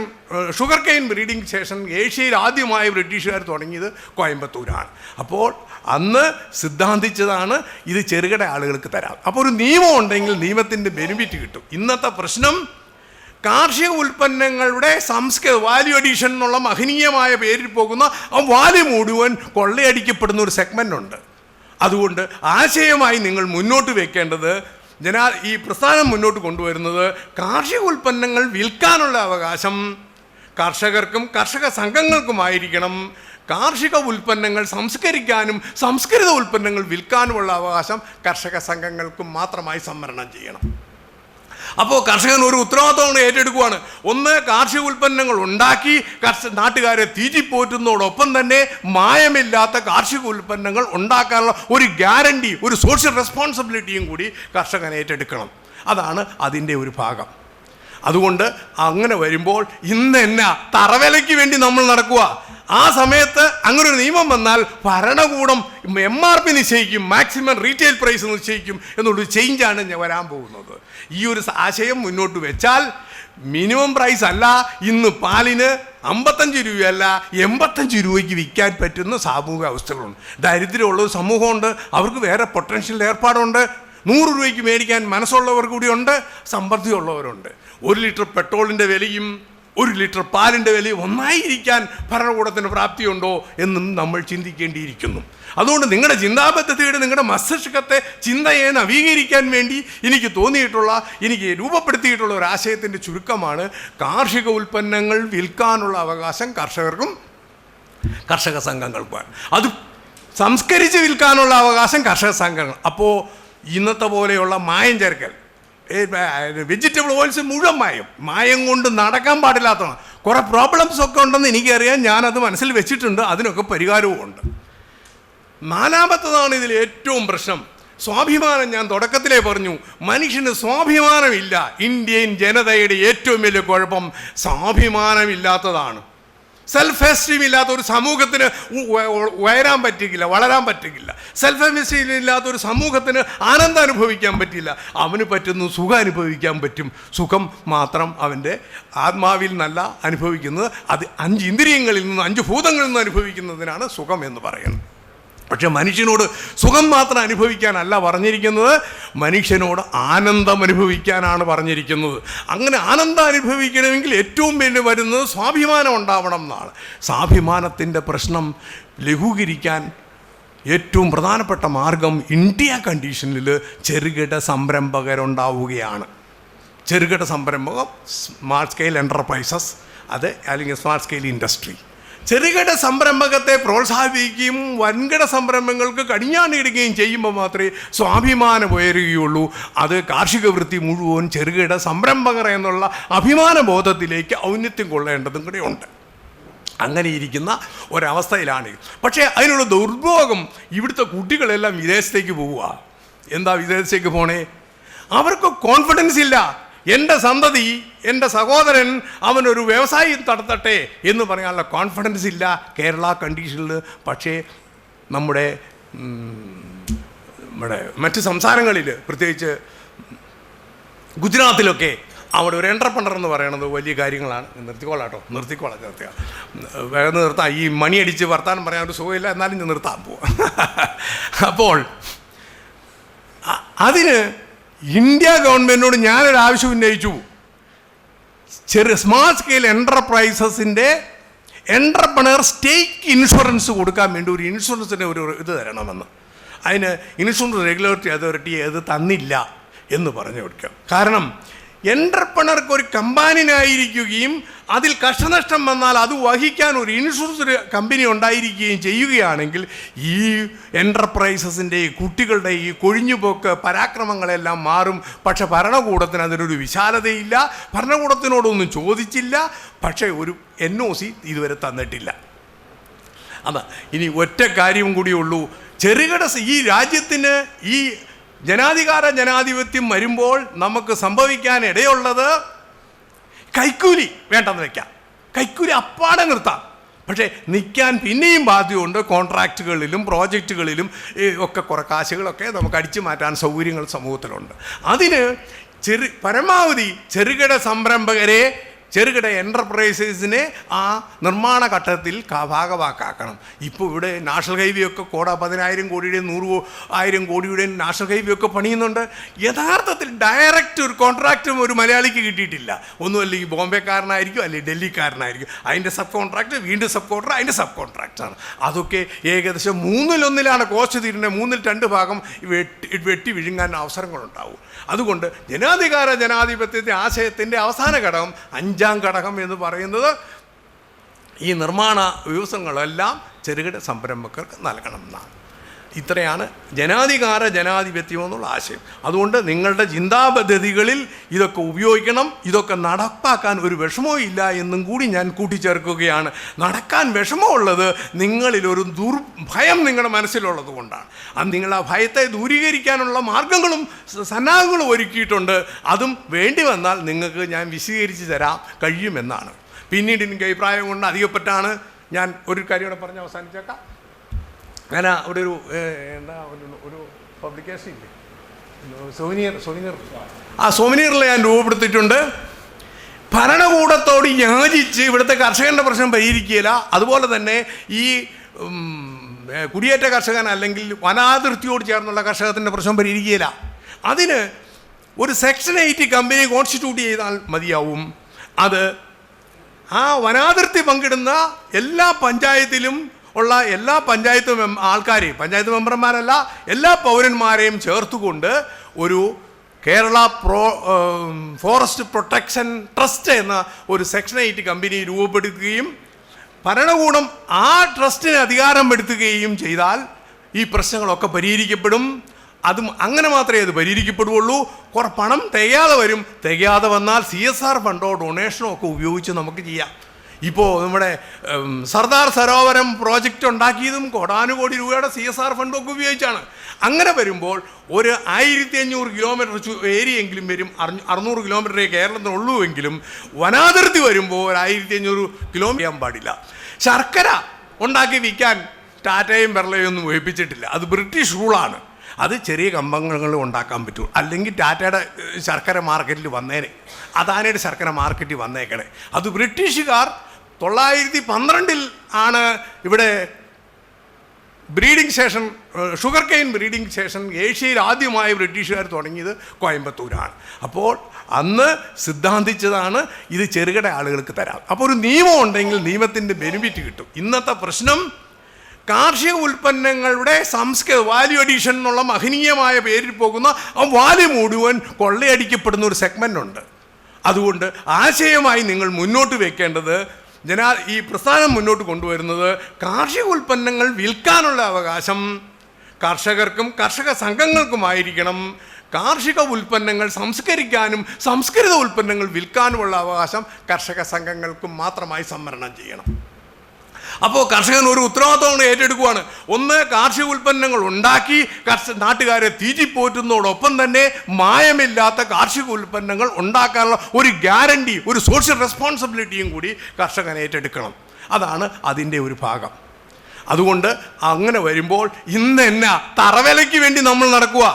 sugar cane breeding station ഏഷ്യയിൽ ആദ്യമായി ബ്രിട്ടീഷുകാർ തുടങ്ങിയത് കോയമ്പത്തൂരാണ്. അപ്പോൾ അന്ന് സിദ്ധാന്തിച്ചതാണ് ഇത് ചെറുകിട ആളുകൾക്ക് തരാം. അപ്പോൾ ഒരു നിയമം ഉണ്ടെങ്കിൽ നിയമത്തിൻ്റെ ബെനിഫിറ്റ് കിട്ടും. ഇന്നത്തെ പ്രശ്നം കാർഷിക ഉൽപ്പന്നങ്ങളുടെ വാല്യൂ അഡീഷൻ എന്നുള്ള മഹനീയമായ പേരിൽ പോകുന്ന ആ വാല്യൂ മുഴുവൻ കൊള്ളയടിക്കപ്പെടുന്ന ഒരു സെഗ്മെൻ്റ് ഉണ്ട്. അതുകൊണ്ട് ആശയമായി നിങ്ങൾ മുന്നോട്ട് വെക്കേണ്ടത്, ഈ പ്രസ്ഥാനം മുന്നോട്ട് കൊണ്ടുവരുന്നത്, കാർഷിക ഉൽപ്പന്നങ്ങൾ വിൽക്കാനുള്ള അവകാശം കർഷകർക്കും കർഷക സംഘങ്ങൾക്കുമായിരിക്കണം. കാർഷിക ഉൽപ്പന്നങ്ങൾ സംസ്കരിക്കാനും സംസ്കൃത ഉൽപ്പന്നങ്ങൾ വിൽക്കാനുമുള്ള അവകാശം കർഷക സംഘങ്ങൾക്കും മാത്രമായി സംവരണം ചെയ്യണം. അപ്പോൾ കർഷകൻ ഒരു ഉത്തരവാദിത്വം ഏറ്റെടുക്കുകയാണ്. ഒന്ന്, കാർഷിക ഉൽപ്പന്നങ്ങൾ ഉണ്ടാക്കി നാട്ടുകാരെ തീറ്റിപ്പോറ്റുന്നതോടൊപ്പം തന്നെ മായമില്ലാത്ത കാർഷിക ഉൽപ്പന്നങ്ങൾ ഉണ്ടാക്കാനുള്ള ഒരു ഗ്യാരണ്ടി, ഒരു സോഷ്യൽ റെസ്പോൺസിബിലിറ്റിയും കൂടി കർഷകൻ ഏറ്റെടുക്കണം. അതാണ് അതിൻ്റെ ഒരു ഭാഗം. അതുകൊണ്ട് അങ്ങനെ വരുമ്പോൾ ഇന്ന് എന്നാ തറവിലയ്ക്ക് വേണ്ടി നമ്മൾ നടക്കുക. ആ സമയത്ത് അങ്ങനെ ഒരു നിയമം വന്നാൽ ഭരണകൂടം MRP നിശ്ചയിക്കും, മാക്സിമം റീറ്റെയിൽ പ്രൈസ് നിശ്ചയിക്കും എന്നുള്ളൊരു ചേഞ്ചാണ് വരാൻ പോകുന്നത്. ഈ ഒരു ആശയം മുന്നോട്ട് വെച്ചാൽ മിനിമം പ്രൈസ് അല്ല, ഇന്ന് പാലിന് 55 രൂപയല്ല 85 രൂപയ്ക്ക് വിൽക്കാൻ പറ്റുന്ന സാമൂഹിക അവസ്ഥകളുണ്ട്. ദരിദ്രമുള്ള സമൂഹമുണ്ട്, അവർക്ക് വേറെ പൊട്ടൻഷ്യൽ ഏർപ്പാടുണ്ട്. 100 രൂപയ്ക്ക് മേടിക്കാൻ മനസ്സുള്ളവർ കൂടിയുണ്ട്, സമൃദ്ധിയുള്ളവരുണ്ട്. 1 ലിറ്റർ പെട്രോളിൻ്റെ വിലയും 1 ലിറ്റർ പാലിൻ്റെ വിലയും ഒന്നായിരിക്കാൻ ഭരണകൂടത്തിന് പ്രാപ്തിയുണ്ടോ എന്നും നമ്മൾ ചിന്തിക്കേണ്ടിയിരിക്കുന്നു. അതുകൊണ്ട് നിങ്ങളുടെ ചിന്താപദ്ധതിയുടെ, നിങ്ങളുടെ മസ്തിഷ്കത്തെ, ചിന്തയെ നവീകരിക്കാൻ വേണ്ടി എനിക്ക് രൂപപ്പെടുത്തിയിട്ടുള്ള ഒരു ആശയത്തിൻ്റെ ചുരുക്കമാണ് കാർഷിക ഉൽപ്പന്നങ്ങൾ വിൽക്കാനുള്ള അവകാശം കർഷകർക്കും കർഷക സംഘങ്ങൾക്കുമാണ്. അത് സംസ്കരിച്ച് വിൽക്കാനുള്ള അവകാശം കർഷക സംഘങ്ങൾ. അപ്പോൾ ഇന്നത്തെ പോലെയുള്ള മായം ചേർക്കൽ, വെജിറ്റബിൾ ഓയിൽസ് മുഴുവൻ മായം കൊണ്ട് നടക്കാൻ പാടില്ലാത്തതാണ്. കുറേ പ്രോബ്ലംസ് ഒക്കെ ഉണ്ടെന്ന് എനിക്കറിയാം, ഞാനത് മനസ്സിൽ വെച്ചിട്ടുണ്ട്, അതിനൊക്കെ പരിഹാരവും ഉണ്ട്. നാലാമത്തതാണ് ഇതിൽ ഏറ്റവും പ്രശ്നം, സ്വാഭിമാനം. ഞാൻ തുടക്കത്തിലേ പറഞ്ഞു, മനുഷ്യന് സ്വാഭിമാനമില്ല. ഇന്ത്യൻ ജനതയുടെ ഏറ്റവും വലിയ കുഴപ്പം സ്വാഭിമാനമില്ലാത്തതാണ്. സെൽഫ് എസ്റ്റീം ഇല്ലാത്ത ഒരു സമൂഹത്തിന് വളരാൻ പറ്റില്ല. സെൽഫ് എസ്റ്റീം ഇല്ലാത്ത ഒരു സമൂഹത്തിന് ആനന്ദം അനുഭവിക്കാൻ പറ്റില്ല. അവന് പറ്റുന്നു സുഖം അനുഭവിക്കാൻ പറ്റും. സുഖം മാത്രം അവൻ്റെ ആത്മാവിൽ നിന്നല്ല അനുഭവിക്കുന്നത്, അത് 5 ഇന്ദ്രിയങ്ങളിൽ നിന്ന് 5 ഭൂതങ്ങളിൽ നിന്ന് അനുഭവിക്കുന്നതിനാണ് സുഖം എന്ന് പറയുന്നത്. പക്ഷെ മനുഷ്യനോട് സുഖം മാത്രം അനുഭവിക്കാനല്ല പറഞ്ഞിരിക്കുന്നത്, മനുഷ്യനോട് ആനന്ദം അനുഭവിക്കാനാണ് പറഞ്ഞിരിക്കുന്നത്. അങ്ങനെ ആനന്ദം അനുഭവിക്കണമെങ്കിൽ ഏറ്റവും വലിയ വരുന്നത് സ്വാഭിമാനം ഉണ്ടാവണം എന്നാണ്. സ്വാഭിമാനത്തിൻ്റെ പ്രശ്നം ലഘൂകരിക്കാൻ ഏറ്റവും പ്രധാനപ്പെട്ട മാർഗം ഇന്ത്യ കണ്ടീഷനിൽ ചെറുകിട സംരംഭകരുണ്ടാവുകയാണ്. ചെറുകിട സംരംഭകം, സ്മാർട്ട് സ്കെയിൽ എൻ്റർപ്രൈസസ്, അത് അല്ലെങ്കിൽ സ്മാർട്ട് സ്കെയിൽ ഇൻഡസ്ട്രി. ചെറുകിട സംരംഭകത്തെ പ്രോത്സാഹിപ്പിക്കുകയും വൻകിട സംരംഭങ്ങൾക്ക് കടിഞ്ഞാണിടുകയും ചെയ്യുമ്പോൾ മാത്രമേ സ്വാഭിമാനം ഉയരുകയുള്ളൂ. അത് കാർഷിക വൃത്തി മുഴുവൻ ചെറുകിട സംരംഭകർ എന്നുള്ള അഭിമാന ബോധത്തിലേക്ക് ഔന്നത്യം കൊള്ളേണ്ടതും കൂടെ ഉണ്ട്. അങ്ങനെ ഇരിക്കുന്ന ഒരവസ്ഥയിലാണ്. പക്ഷേ അതിനുള്ള ദുർഭോഗം, ഇവിടുത്തെ കുട്ടികളെല്ലാം വിദേശത്തേക്ക് പോവുക. എന്താ വിദേശത്തേക്ക് പോണേ? അവർക്ക് കോൺഫിഡൻസ് ഇല്ല. എൻ്റെ സന്തതി, എൻ്റെ സഹോദരൻ അവനൊരു വ്യവസായം നടത്തട്ടെ എന്ന് പറയാനുള്ള കോൺഫിഡൻസ് ഇല്ല കേരള കണ്ടീഷനിൽ. പക്ഷേ നമ്മുടെ മറ്റ് സംസ്ഥാനങ്ങളിൽ, പ്രത്യേകിച്ച് ഗുജറാത്തിലൊക്കെ അവിടെ ഒരു എൻ്റർപ്രണർ എന്ന് പറയുന്നത് വലിയ കാര്യങ്ങളാണ്. നിർത്തിക്കോളാം. വേഗം നിർത്താം. ഈ മണിയടിച്ച് വർത്താനം പറയാൻ ഒരു സുഖമില്ല, എന്നാലും ഞാൻ നിർത്താൻ പോവാം. അപ്പോൾ അതിന് ഇന്ത്യ ഗവൺമെൻറ്റിനോട് ഞാനൊരു ആവശ്യം ഉന്നയിച്ചു. സ്മാർട്ട് സ്കെയിൽ എൻ്റർപ്രൈസസിൻ്റെ എൻ്റർപ്രണർ സ്റ്റേക്ക് ഇൻഷുറൻസ് കൊടുക്കാൻ വേണ്ടി ഒരു ഇൻഷുറൻസിൻ്റെ ഒരു ഇത് തരണമെന്ന്. അതിന് ഇൻഷുറൻസ് റെഗുലേറ്ററി അതോറിറ്റി അത് തന്നില്ല എന്ന് പറഞ്ഞു കൊടുക്കുക. കാരണം എൻ്റർപ്രണർക്ക് ഒരു കമ്പാനിനായിരിക്കുകയും അതിൽ കഷ്ടനഷ്ടം വന്നാൽ അത് വഹിക്കാൻ ഒരു ഇൻഷുറൻസ് കമ്പനി ഉണ്ടായിരിക്കുകയും ചെയ്യുകയാണെങ്കിൽ ഈ എൻ്റർപ്രൈസസിൻ്റെ കുട്ടികളുടെ ഈ കൊഴിഞ്ഞുപോക്ക് പരാക്രമങ്ങളെല്ലാം മാറും. പക്ഷെ ഭരണകൂടത്തിന് അതിനൊരു വിശാലതയില്ല. ഭരണകൂടത്തിനോടൊന്നും ചോദിച്ചില്ല. പക്ഷേ ഒരു NOC ഇതുവരെ തന്നിട്ടില്ല. അതാ ഇനി ഒറ്റ കാര്യം കൂടിയുള്ളൂ. ചെറുകിട ഈ രാജ്യത്തിന് ഈ ജനാധിപത്യം വരുമ്പോൾ നമുക്ക് സംഭവിക്കാൻ ഇടയുള്ളത്, കൈക്കൂലി വേണ്ടെന്ന് വയ്ക്കാം, കൈക്കൂലി അപ്പാടെ നിർത്താം. പക്ഷേ നിൽക്കാൻ പിന്നെയും ബാധ്യതയുണ്ട്. കോൺട്രാക്റ്റുകളിലും പ്രോജക്റ്റുകളിലും ഒക്കെ കുറേ കാശുകളൊക്കെ നമുക്ക് അടിച്ചു മാറ്റാൻ സൗകര്യങ്ങൾ സമൂഹത്തിലുണ്ട്. അതിന് പരമാവധി ചെറുകിട സംരംഭകരെ, ചെറുകിട എൻ്റർപ്രൈസസിനെ ആ നിർമ്മാണ ഘട്ടത്തിൽ ഭാഗവാക്കാക്കണം. ഇപ്പോൾ ഇവിടെ നാഷണൽ ഹൈവേ ഒക്കെ 10,000 കോടിയുടെയും 100,000 കോടിയുടെയും നാഷണൽ ഹൈവേ ഒക്കെ പണിയുന്നുണ്ട്. യഥാർത്ഥത്തിൽ ഡയറക്റ്റ് ഒരു കോൺട്രാക്റ്റും ഒരു മലയാളിക്ക് കിട്ടിയിട്ടില്ല. ഒന്നും അല്ലെങ്കിൽ ബോംബെക്കാരനായിരിക്കും, അല്ലെങ്കിൽ ഡൽഹിക്കാരനായിരിക്കും. അതിൻ്റെ സബ് കോൺട്രാക്ട്, വീണ്ടും സബ് കോൺട്രാക്ട്, അതിൻ്റെ സബ് കോൺട്രാക്റ്റാണ്. അതൊക്കെ ഏകദേശം 3/1 കോസ്റ്റ് തീരുന്നത്. 2 ഭാഗം വെട്ടി വിഴുങ്ങാൻ അവസരങ്ങളുണ്ടാവും. അതുകൊണ്ട് ജനാധിപത്യത്തെ ആശയത്തിൻ്റെ അവസാന ഘടകം, 5ാം ഘടകം എന്ന് പറയുന്നത്, ഈ നിർമ്മാണ വ്യവസായങ്ങളെല്ലാം ചെറുകിട സംരംഭകർക്ക് നൽകണം എന്നാണ്. ഇത്രയാണ് ജനാധിപത്യം എന്നുള്ള ആശയം. അതുകൊണ്ട് നിങ്ങളുടെ ചിന്താപദ്ധതികളിൽ ഇതൊക്കെ ഉപയോഗിക്കണം. ഇതൊക്കെ നടപ്പാക്കാൻ ഒരു വിഷമവും ഇല്ല എന്നും കൂടി ഞാൻ കൂട്ടിച്ചേർക്കുകയാണ്. നടക്കാൻ വിഷമമുള്ളത് നിങ്ങളിലൊരു ഭയം നിങ്ങളുടെ മനസ്സിലുള്ളത് കൊണ്ടാണ്. അത് നിങ്ങൾ ആ ഭയത്തെ ദൂരീകരിക്കാനുള്ള മാർഗങ്ങളും സന്നാഹങ്ങളും ഒരുക്കിയിട്ടുണ്ട്. അതും വേണ്ടി വന്നാൽ നിങ്ങൾക്ക് ഞാൻ വിശദീകരിച്ച് തരാൻ കഴിയുമെന്നാണ്. പിന്നീട് എനിക്ക് അഭിപ്രായം കൊണ്ട് അധികപ്പെട്ടാണ് ഞാൻ ഒരു കാര്യം കൂടെ പറഞ്ഞ് അവസാനിച്ചേക്കാം. അങ്ങനെ അവിടെ ഒരു പബ്ലിക്കേഷൻ ഇല്ലേ, സോവനീറിൽ ഞാൻ രൂപപ്പെടുത്തിയിട്ടുണ്ട്. ഭരണകൂടത്തോട് യാചിച്ച് ഇവിടുത്തെ കർഷകൻ്റെ പ്രശ്നം പരിഹരിക്കുകയില്ല. അതുപോലെ തന്നെ ഈ കുടിയേറ്റ കർഷകൻ അല്ലെങ്കിൽ വനാതിർത്തിയോട് ചേർന്നുള്ള കർഷകത്തിൻ്റെ പ്രശ്നം പരിഹരിക്കുകയില്ല. അതിന് ഒരു സെക്ഷൻ 8 കമ്പനി കോൺസ്റ്റിറ്റ്യൂട്ട് ചെയ്താൽ മതിയാവും. അത് ആ വനാതിർത്തി പങ്കിടുന്ന എല്ലാ പഞ്ചായത്തിലും ഉള്ള എല്ലാ പഞ്ചായത്ത് ആൾക്കാരെയും, പഞ്ചായത്ത് മെമ്പർമാരല്ല, എല്ലാ പൗരന്മാരെയും ചേർത്തുകൊണ്ട് ഒരു കേരള ഫോറസ്റ്റ് പ്രൊട്ടക്ഷൻ ട്രസ്റ്റ് എന്ന ഒരു സെക്ഷൻ 8 കമ്പനി രൂപപ്പെടുത്തുകയും ഭരണകൂടം ആ ട്രസ്റ്റിന് അധികാരപ്പെടുത്തുകയും ചെയ്താൽ ഈ പ്രശ്നങ്ങളൊക്കെ പരിഹരിക്കപ്പെടും. അതും അങ്ങനെ മാത്രമേ അത് പരിഹരിക്കപ്പെടുകയുള്ളൂ. കുറേ പണം തികയാതെ വന്നാൽ CSR ഫണ്ടോ ഡൊണേഷനോ ഒക്കെ ഉപയോഗിച്ച് നമുക്ക് ചെയ്യാം. ഇപ്പോൾ നമ്മുടെ സർദാർ സരോവരം പ്രോജക്റ്റ് ഉണ്ടാക്കിയതും കോടാനുകോടി രൂപയുടെ CSR ഫണ്ടൊക്കെ ഉപയോഗിച്ചാണ്. അങ്ങനെ വരുമ്പോൾ ഒരു 1500 കിലോമീറ്റർ ഏരിയെങ്കിലും വരും. 600 കിലോമീറ്ററേ കേരളത്തിനുള്ളൂ എങ്കിലും വനാതിർത്തി വരുമ്പോൾ 1500 കിലോമീറ്റർ ചെയ്യാൻ പാടില്ല. ശർക്കര ഉണ്ടാക്കി വിൽക്കാൻ ടാറ്റയും ബെർളയും ഒന്നും ഉപയോഗിച്ചിട്ടില്ല. അത് ബ്രിട്ടീഷ് റൂളാണ്. അത് ചെറിയ കമ്പങ്ങൾ ഉണ്ടാക്കാൻ പറ്റും. അല്ലെങ്കിൽ ടാറ്റയുടെ ശർക്കര മാർക്കറ്റിൽ വന്നേനെ, അദാനിയുടെ ശർക്കര മാർക്കറ്റിൽ വന്നേക്കണേ. അത് ബ്രിട്ടീഷുകാർ 912 ആണ് ഇവിടെ breeding station, sugar cane breeding station ഏഷ്യയിൽ ആദ്യമായി ബ്രിട്ടീഷുകാർ തുടങ്ങിയത് കോയമ്പത്തൂരാണ്. അപ്പോൾ അന്ന് സിദ്ധാന്തിച്ചതാണ് ഇത് ചെറുകിട ആളുകൾക്ക് തരാം. അപ്പോൾ ഒരു നിയമം ഉണ്ടെങ്കിൽ നിയമത്തിൻ്റെ ബെനിഫിറ്റ് കിട്ടും. ഇന്നത്തെ പ്രശ്നം കാർഷിക ഉൽപ്പന്നങ്ങളുടെ വാല്യൂ അഡീഷൻ എന്നുള്ള മഹനീയമായ പേരിൽ പോകുന്ന ആ വാല്യൂ മുഴുവൻ കൊള്ളയടിക്കപ്പെടുന്ന ഒരു സെഗ്മെൻ്റ് ഉണ്ട്. അതുകൊണ്ട് ആശയമായി നിങ്ങൾ മുന്നോട്ട് വെക്കേണ്ടത്, ഈ പ്രസ്ഥാനം മുന്നോട്ട് കൊണ്ടുവരുന്നത് കാർഷിക ഉൽപ്പന്നങ്ങൾ വിൽക്കാനുള്ള അവകാശം കർഷകർക്കും കർഷക സംഘങ്ങൾക്കുമായിരിക്കണം. കാർഷിക ഉൽപ്പന്നങ്ങൾ സംസ്കരിക്കാനും സംസ്കൃത ഉൽപ്പന്നങ്ങൾ വിൽക്കാനുമുള്ള അവകാശം കർഷക സംഘങ്ങൾക്കും മാത്രമായി സംവരണം ചെയ്യണം. അപ്പോൾ കർഷകൻ ഒരു ഉത്തരവാദിത്വം ഏറ്റെടുക്കുകയാണ്. ഒന്ന്, കാർഷിക ഉൽപ്പന്നങ്ങൾ ഉണ്ടാക്കി നാട്ടുകാരെ തീറ്റിപ്പോറ്റുന്നതോടൊപ്പം തന്നെ മായമില്ലാത്ത കാർഷിക ഉൽപ്പന്നങ്ങൾ ഉണ്ടാക്കാനുള്ള ഒരു ഗ്യാരണ്ടി, ഒരു സോഷ്യൽ റെസ്പോൺസിബിലിറ്റിയും കൂടി കർഷകൻ ഏറ്റെടുക്കണം. അതാണ് അതിൻ്റെ ഒരു ഭാഗം. അതുകൊണ്ട് അങ്ങനെ വരുമ്പോൾ ഇന്ന് എന്നാ തറവിലയ്ക്ക് വേണ്ടി നമ്മൾ നടക്കുക.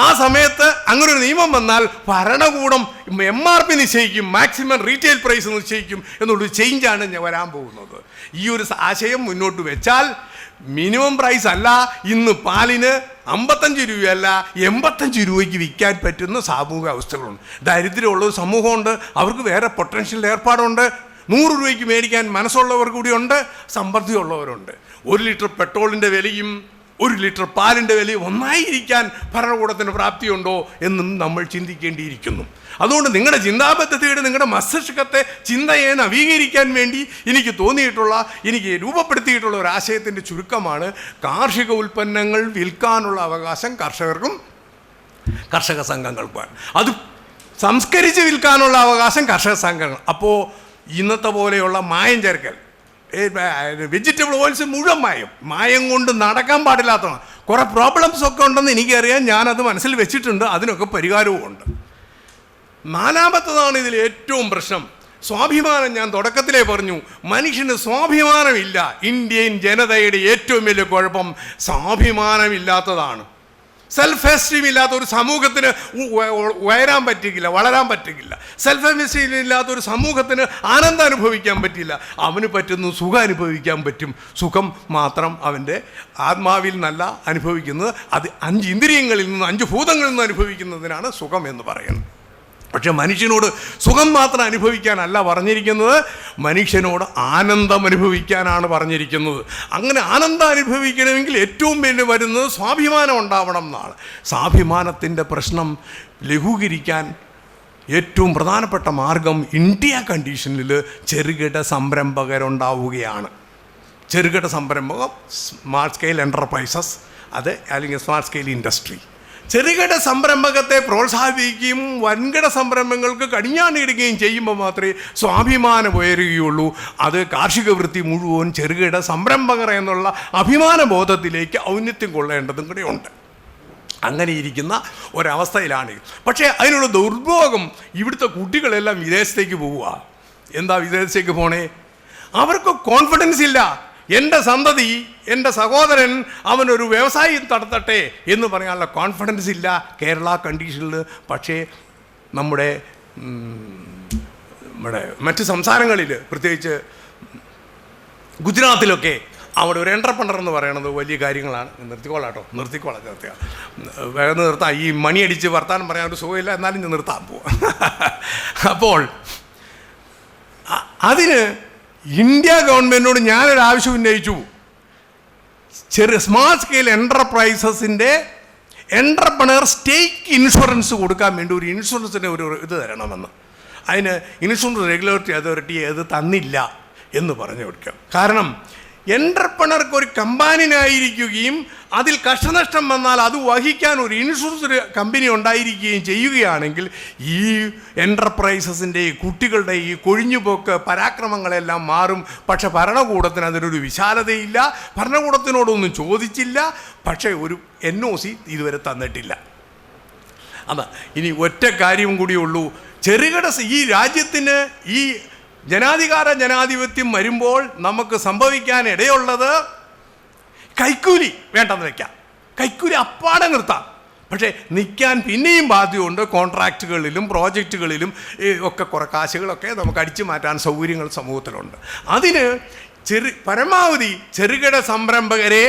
ആ സമയത്ത് അങ്ങനെ ഒരു നിയമം വന്നാൽ ഭരണകൂടം MRP നിശ്ചയിക്കും, മാക്സിമം റീറ്റെയിൽ പ്രൈസ് നിശ്ചയിക്കും എന്നുള്ളൊരു ചേഞ്ചാണ് വരാൻ പോകുന്നത്. ഈ ഒരു ആശയം മുന്നോട്ട് വെച്ചാൽ മിനിമം പ്രൈസ് അല്ല, ഇന്ന് പാലിന് 55 രൂപയല്ല 85 രൂപയ്ക്ക് വിൽക്കാൻ പറ്റുന്ന സാമൂഹിക അവസ്ഥകളുണ്ട്. ദരിദ്രമുള്ള ഒരു സമൂഹമുണ്ട്, അവർക്ക് വേറെ പൊട്ടൻഷ്യൽ ഏർപ്പാടുണ്ട്. 100 രൂപയ്ക്ക് മേടിക്കാൻ മനസ്സുള്ളവർ കൂടിയുണ്ട്, സമൃദ്ധിയുള്ളവരുണ്ട്. 1 ലിറ്റർ പെട്രോളിൻ്റെ വിലയും 1 ലിറ്റർ പാലിൻ്റെ വിലയും ഒന്നായിരിക്കാൻ ഭരണകൂടത്തിന് പ്രാപ്തിയുണ്ടോ എന്നും നമ്മൾ ചിന്തിക്കേണ്ടിയിരിക്കുന്നു. അതുകൊണ്ട് നിങ്ങളുടെ ചിന്താപദ്ധതിയുടെ, നിങ്ങളുടെ മസ്തിഷ്കത്തെ, ചിന്തയെ നവീകരിക്കാൻ വേണ്ടി എനിക്ക് രൂപപ്പെടുത്തിയിട്ടുള്ള ഒരു ആശയത്തിൻ്റെ ചുരുക്കമാണ് കാർഷിക ഉൽപ്പന്നങ്ങൾ വിൽക്കാനുള്ള അവകാശം കർഷകർക്കും കർഷക സംഘങ്ങൾക്കുമാണ്. അത് സംസ്കരിച്ച് വിൽക്കാനുള്ള അവകാശം കർഷക സംഘങ്ങൾ. അപ്പോൾ ഇന്നത്തെ പോലെയുള്ള മായം ചേർക്കൽ, വെജിറ്റബിൾ ഓയിൽസ് മുഴുവൻ മായം കൊണ്ട് നടക്കാൻ പാടില്ലാത്തതാണ്. കുറേ പ്രോബ്ലംസ് ഒക്കെ ഉണ്ടെന്ന് എനിക്കറിയാം, ഞാനത് മനസ്സിൽ വെച്ചിട്ടുണ്ട്, അതിനൊക്കെ പരിഹാരവും ഉണ്ട്. 4മത്തതാണ് ഇതിൽ ഏറ്റവും പ്രശ്നം, സ്വാഭിമാനം. ഞാൻ തുടക്കത്തിലേ പറഞ്ഞു, മനുഷ്യന് സ്വാഭിമാനമില്ല. ഇന്ത്യൻ ജനതയുടെ ഏറ്റവും വലിയ കുഴപ്പം സ്വാഭിമാനമില്ലാത്തതാണ്. സെൽഫ് എസ്റ്റീം ഇല്ലാത്ത ഒരു സമൂഹത്തിന് വളരാൻ പറ്റില്ല. സെൽഫ് എസ്റ്റീം ഇല്ലാത്ത ഒരു സമൂഹത്തിന് ആനന്ദം അനുഭവിക്കാൻ പറ്റില്ല. അവന് പറ്റുന്നു സുഖം അനുഭവിക്കാൻ പറ്റും. സുഖം മാത്രം അവൻ്റെ ആത്മാവിൽ നിന്നല്ല അനുഭവിക്കുന്നത്, അത് 5 ഇന്ദ്രിയങ്ങളിൽ നിന്ന് 5 ഭൂതങ്ങളിൽ നിന്ന് അനുഭവിക്കുന്നതിനാണ് സുഖം എന്ന് പറയുന്നത്. പക്ഷെ മനുഷ്യനോട് സുഖം മാത്രം അനുഭവിക്കാനല്ല പറഞ്ഞിരിക്കുന്നത്, മനുഷ്യനോട് ആനന്ദം അനുഭവിക്കാനാണ് പറഞ്ഞിരിക്കുന്നത്. അങ്ങനെ ആനന്ദം അനുഭവിക്കണമെങ്കിൽ ഏറ്റവും വലിയ വരുന്നത് സ്വാഭിമാനം ഉണ്ടാവണം എന്നാണ്. സ്വാഭിമാനത്തിൻ്റെ പ്രശ്നം ലഘൂകരിക്കാൻ ഏറ്റവും പ്രധാനപ്പെട്ട മാർഗം ഇന്ത്യ കണ്ടീഷനിൽ ചെറുകിട സംരംഭകരുണ്ടാവുകയാണ്. ചെറുകിട സംരംഭകം, സ്മാർട്ട് സ്കെയിൽ എൻ്റർപ്രൈസസ്, അല്ലെങ്കിൽ സ്മാർട്ട് സ്കെയിൽ ഇൻഡസ്ട്രി. ചെറുകിട സംരംഭകത്തെ പ്രോത്സാഹിപ്പിക്കുകയും വൻകിട സംരംഭങ്ങൾക്ക് കടിഞ്ഞാണിടുകയും ചെയ്യുമ്പോൾ മാത്രമേ സ്വാഭിമാനം ഉയരുകയുള്ളൂ. അത് കാർഷിക വൃത്തി മുഴുവൻ ചെറുകിട സംരംഭകർ എന്നുള്ള അഭിമാനബോധത്തിലേക്ക് ഔന്നത്യം കൊള്ളേണ്ടതും കൂടെ ഉണ്ട്. അങ്ങനെ ഇരിക്കുന്ന ഒരവസ്ഥയിലാണ്. പക്ഷേ അതിനുള്ള ദുർഭോഗം, ഇവിടുത്തെ കുട്ടികളെല്ലാം വിദേശത്തേക്ക് പോവുക. എന്താ വിദേശത്തേക്ക് പോണേ? അവർക്ക് കോൺഫിഡൻസ് ഇല്ല. എൻ്റെ സന്തതി, എൻ്റെ സഹോദരൻ അവനൊരു വ്യവസായം നടത്തട്ടെ എന്ന് പറയാനുള്ള കോൺഫിഡൻസ് ഇല്ല കേരള കണ്ടീഷനിൽ. പക്ഷേ നമ്മുടെ മറ്റ് സംസ്ഥാനങ്ങളിൽ, പ്രത്യേകിച്ച് ഗുജറാത്തിലൊക്കെ അവിടെ ഒരു എൻ്റർപ്രണർ എന്ന് പറയുന്നത് വലിയ കാര്യങ്ങളാണ്. നിർത്തിക്കോളാം. വേഗം നിർത്താം. ഈ മണിയടിച്ച് വർത്താനം പറയാൻ ഒരു സുഖമില്ല, എന്നാലും ഞാൻ നിർത്താൻ പോവാം. അപ്പോൾ അതിന് ഇന്ത്യ ഗവൺമെൻറ്റിനോട് ഞാനൊരു ആവശ്യം ഉന്നയിച്ചു. സ്മാൾ സ്കെയിൽ എൻ്റർപ്രൈസസിൻ്റെ എൻ്റർപ്രണർ സ്റ്റേക്ക് ഇൻഷുറൻസ് കൊടുക്കാൻ വേണ്ടി ഒരു ഇൻഷുറൻസിൻ്റെ ഒരു ഇത് തരണമെന്ന്. അതിന് ഇൻഷുറൻസ് റെഗുലേറ്ററി അതോറിറ്റി അത് തന്നില്ല എന്ന് പറഞ്ഞു കൊടുക്കാം. കാരണം എൻ്റർപ്രണർക്ക് ഒരു കമ്പാനിനായിരിക്കുകയും അതിൽ കഷ്ടനഷ്ടം വന്നാൽ അത് വഹിക്കാൻ ഒരു ഇൻഷുറൻസ് കമ്പനി ഉണ്ടായിരിക്കുകയും ചെയ്യുകയാണെങ്കിൽ ഈ എൻ്റർപ്രൈസസിൻ്റെ കുട്ടികളുടെ ഈ കൊഴിഞ്ഞുപോക്ക് പരാക്രമങ്ങളെല്ലാം മാറും. പക്ഷെ ഭരണകൂടത്തിന് അതിനൊരു വിശാലതയില്ല. ഭരണകൂടത്തിനോടൊന്നും ചോദിച്ചില്ല. പക്ഷേ ഒരു NOC ഇതുവരെ തന്നിട്ടില്ല. അതാ ഇനി ഒറ്റ കാര്യം കൂടിയുള്ളൂ. ചെറുകിട ഈ രാജ്യത്തിന് ഈ ജനാധിപത്യം വരുമ്പോൾ നമുക്ക് സംഭവിക്കാൻ ഇടയുള്ളത്, കൈക്കൂലി വേണ്ടെന്ന് വയ്ക്കാം, കൈക്കൂലി അപ്പാടെ നിർത്താം. പക്ഷേ നിൽക്കാൻ പിന്നെയും ബാധ്യതയുണ്ട്. കോൺട്രാക്റ്റുകളിലും പ്രോജക്റ്റുകളിലും ഒക്കെ കുറേ കാശുകളൊക്കെ നമുക്ക് അടിച്ചു മാറ്റാൻ സൗകര്യങ്ങൾ സമൂഹത്തിലുണ്ട്. അതിന് പരമാവധി ചെറുകിട സംരംഭകരെ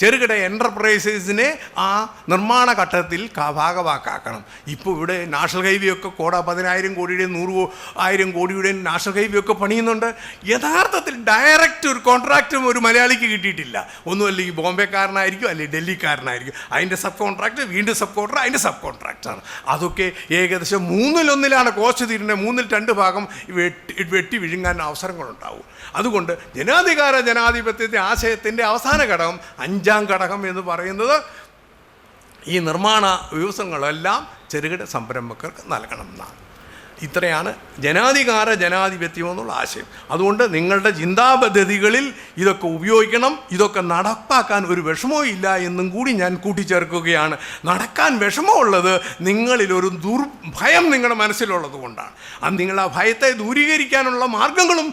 ചെറുകിട എൻ്റർപ്രൈസസിനെ ആ നിർമ്മാണ ഘട്ടത്തിൽ ഭാഗവാക്കാക്കണം. ഇപ്പോൾ ഇവിടെ നാഷണൽ ഹൈവേ ഒക്കെ 10,000 കോടിയുടെയും 100,000 കോടിയുടെയും നാഷണൽ ഹൈവേ ഒക്കെ പണിയുന്നുണ്ട്. യഥാർത്ഥത്തിൽ ഡയറക്റ്റ് ഒരു കോൺട്രാക്റ്റും ഒരു മലയാളിക്ക് കിട്ടിയിട്ടില്ല. ഒന്നുമല്ലെങ്കിൽ ബോംബെക്കാരനായിരിക്കും, അല്ലെങ്കിൽ ഡൽഹിക്കാരനായിരിക്കും. അതിൻ്റെ സബ് കോൺട്രാക്ട്, വീണ്ടും സബ് കോൺട്രാക്ട്, അതിൻ്റെ സബ് കോൺട്രാക്റ്റാണ്. അതൊക്കെ ഏകദേശം 3/1 കോസ്റ്റ് തീരുന്നത്. 2 ഭാഗം വെട്ടി വിഴുങ്ങാൻ അവസരങ്ങളുണ്ടാവും. അതുകൊണ്ട് ജനാധിപത്യത്തെ ആശയത്തിൻ്റെ അവസാന ഘടകം, 5ാം ഘടകം എന്ന് പറയുന്നത് ഈ നിർമ്മാണ വ്യവസ്ഥകളെല്ലാം ചെറുകിട സംരംഭകർക്ക് നൽകണം എന്നാണ്. ഇത്രയാണ് ജനാധിപത്യം എന്നുള്ള ആശയം. അതുകൊണ്ട് നിങ്ങളുടെ ചിന്താപദ്ധതികളിൽ ഇതൊക്കെ ഉപയോഗിക്കണം. ഇതൊക്കെ നടപ്പാക്കാൻ ഒരു വിഷമവും ഇല്ല എന്നും കൂടി ഞാൻ കൂട്ടിച്ചേർക്കുകയാണ്. നടക്കാൻ വിഷമമുള്ളത് നിങ്ങളിലൊരു ഭയം നിങ്ങളുടെ മനസ്സിലുള്ളത് കൊണ്ടാണ്. അത് നിങ്ങൾ ആ ഭയത്തെ ദൂരീകരിക്കാനുള്ള മാർഗങ്ങളും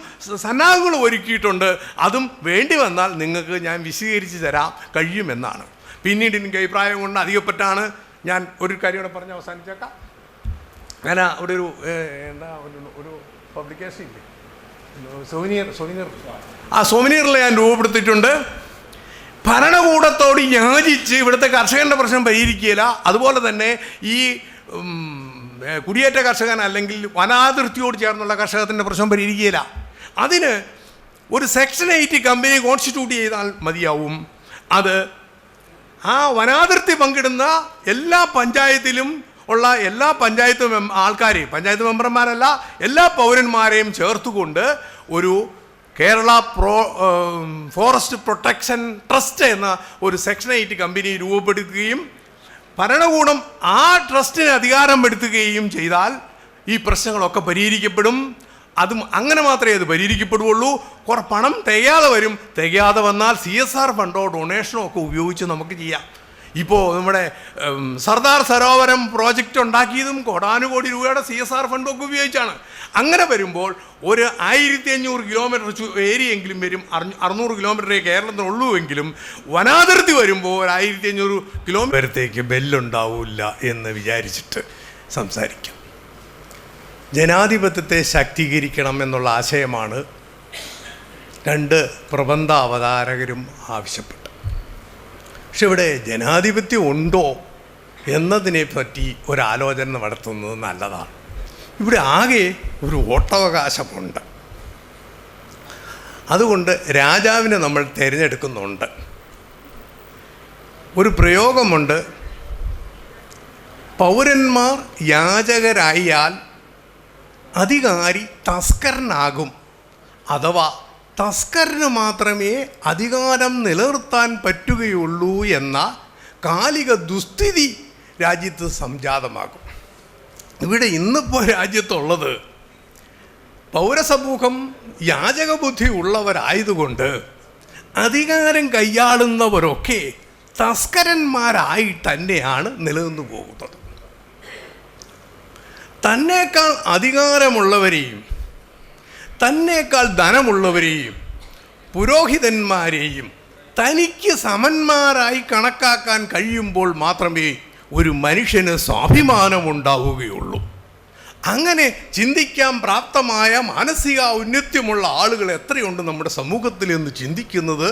സന്നാഹങ്ങളും ഒരുക്കിയിട്ടുണ്ട്. അതും വേണ്ടി വന്നാൽ നിങ്ങൾക്ക് ഞാൻ വിശദീകരിച്ച് തരാൻ കഴിയുമെന്നാണ്. പിന്നീട് എനിക്ക് അഭിപ്രായം കൊണ്ട് അധികപ്പെട്ടാണ് ഞാൻ ഒരു കാര്യം കൂടെ പറഞ്ഞ് അവസാനിച്ചേക്കാം. അങ്ങനെ അവിടെ ഒരു പബ്ലിക്കേഷൻ ഇല്ലേ, സോവിനിയർ ആ സോവിനിയറിൽ ഞാൻ രൂപപ്പെടുത്തിയിട്ടുണ്ട്. ഭരണകൂടത്തോട് യാചിച്ച് ഇവിടുത്തെ കർഷകൻ്റെ പ്രശ്നം പരിഹരിക്കുകയില്ല. അതുപോലെ തന്നെ ഈ കുടിയേറ്റ കർഷകൻ അല്ലെങ്കിൽ വനാതിർത്തിയോട് ചേർന്നുള്ള കർഷകത്തിൻ്റെ പ്രശ്നം പരിഹരിക്കുകയില്ല. അതിന് ഒരു സെക്ഷൻ 80 കമ്പനി കോൺസ്റ്റിറ്റ്യൂട്ട് ചെയ്താൽ മതിയാവും. അത് ആ വനാതിർത്തി പങ്കിടുന്ന എല്ലാ പഞ്ചായത്തിലും ഉള്ള എല്ലാ പഞ്ചായത്ത് ആൾക്കാരെയും, പഞ്ചായത്ത് മെമ്പർമാരല്ല, എല്ലാ പൗരന്മാരെയും ചേർത്തുകൊണ്ട് ഒരു കേരള ഫോറസ്റ്റ് പ്രൊട്ടക്ഷൻ ട്രസ്റ്റ് എന്ന ഒരു സെക്ഷൻ 80 കമ്പനി രൂപപ്പെടുത്തുകയും ഭരണകൂടം ആ ട്രസ്റ്റിന് അധികാരപ്പെടുത്തുകയും ചെയ്താൽ ഈ പ്രശ്നങ്ങളൊക്കെ പരിഹരിക്കപ്പെടും. അതും അങ്ങനെ മാത്രമേ അത് പരിഹരിക്കപ്പെടുകയുള്ളൂ. കുറേ പണം തികയാതെ വന്നാൽ CSR ഫണ്ടോ ഡൊണേഷനോ ഒക്കെ ഉപയോഗിച്ച് നമുക്ക് ചെയ്യാം. ഇപ്പോൾ നമ്മുടെ സർദാർ സരോവരം പ്രോജക്റ്റ് ഉണ്ടാക്കിയതും കോടാനുകോടി രൂപയുടെ CSR ഫണ്ടൊക്കെ ഉപയോഗിച്ചാണ്. അങ്ങനെ വരുമ്പോൾ ഒരു 1500 കിലോമീറ്റർ ഏരിയെങ്കിലും വരും. 600 കിലോമീറ്ററേ കേരളത്തിനുള്ളൂ എങ്കിലും വനാതിർത്തി വരുമ്പോൾ 1500 കിലോമീറ്ററത്തേക്ക് ബെല്ലുണ്ടാവില്ല എന്ന് വിചാരിച്ചിട്ട് സംസാരിക്കാം. ജനാധിപത്യത്തെ ശാക്തീകരിക്കണം എന്നുള്ള ആശയമാണ് 2 പ്രബന്ധ അവതാരകരും ആവശ്യപ്പെട്ടത്. പക്ഷെ ഇവിടെ ജനാധിപത്യം ഉണ്ടോ എന്നതിനെ പറ്റി ഒരാലോചന നടത്തുന്നത് നല്ലതാണ്. ഇവിടെ ആകെ ഒരു വോട്ടവകാശമുണ്ട്. അതുകൊണ്ട് രാജാവിനെ നമ്മൾ തിരഞ്ഞെടുക്കുന്നുണ്ട്. ഒരു പ്രയോഗമുണ്ട്, പൗരന്മാർ യാചകരായാൽ അധികാരി തസ്കരനാകും, അഥവാ തസ്കരന് മാത്രമേ അധികാരം നിലനിർത്താൻ പറ്റുകയുള്ളൂ എന്ന കാലിക ദുസ്ഥിതി രാജ്യത്ത് സംജാതമാകും. ഇവിടെ ഇന്നിപ്പോൾ രാജ്യത്തുള്ളത് പൗരസമൂഹം യാചകബുദ്ധി ഉള്ളവരായതുകൊണ്ട് അധികാരം കൈയാളുന്നവരൊക്കെ തസ്കരന്മാരായി തന്നെയാണ് നിലനിന്നു പോകുന്നത്. തന്നേക്കാൾ അധികാരമുള്ളവരെയും തന്നേക്കാൾ ധനമുള്ളവരെയും പുരോഹിതന്മാരെയും തനിക്ക് സമന്മാരായി കണക്കാക്കാൻ കഴിയുമ്പോൾ മാത്രമേ ഒരു മനുഷ്യന് സ്വാഭിമാനമുണ്ടാവുകയുള്ളൂ. അങ്ങനെ ചിന്തിക്കാൻ പ്രാപ്തമായ മാനസിക ഔന്നത്യമുള്ള ആളുകൾ എത്രയുണ്ട് നമ്മുടെ സമൂഹത്തിൽ എന്ന് ചിന്തിക്കുന്നത്,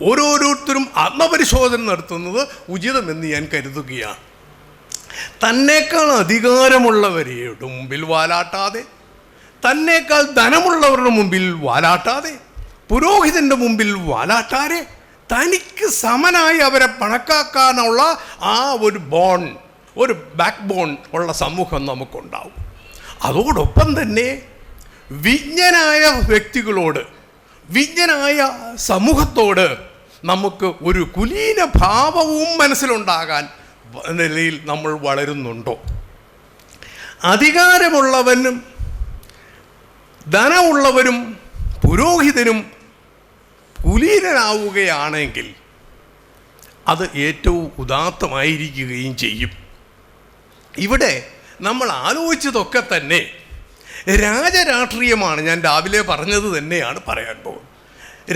ഓരോരുത്തരും ആത്മപരിശോധന നടത്തുന്നത് ഉചിതമെന്ന് ഞാൻ കരുതുകയാണ്. തന്നേക്കാൾ അധികാരമുള്ളവരുടെ മുമ്പിൽ വാലാട്ടാതെ, തന്നേക്കാൾ ധനമുള്ളവരുടെ മുമ്പിൽ വാലാട്ടാതെ, പുരോഹിതൻ്റെ മുമ്പിൽ വാലാട്ടാതെ, തനിക്ക് സമനായി അവരെ കണക്കാക്കാനുള്ള ആ ഒരു ബാക്ക് ബോൺ ഉള്ള സമൂഹം നമുക്കുണ്ടാവും. അതോടൊപ്പം തന്നെ വിജ്ഞനായ വ്യക്തികളോട്, വിജ്ഞനായ സമൂഹത്തോട് നമുക്ക് ഒരു കുലീന ഭാവവും മനസ്സിലുണ്ടാകാൻ നിലയിൽ നമ്മൾ വളരുന്നുണ്ടോ? അധികാരമുള്ളവനും ധനമുള്ളവരും പുരോഹിതനും കുലീനനാവുകയാണെങ്കിൽ അത് ഏറ്റവും ഉദാത്തമായിരിക്കുകയും ചെയ്യും. ഇവിടെ നമ്മൾ ആലോചിച്ചതൊക്കെ തന്നെ രാജരാഷ്ട്രീയമാണ്. ഞാൻ രാവിലെ പറഞ്ഞത് തന്നെയാണ് പറയാൻ പോകുന്നത്.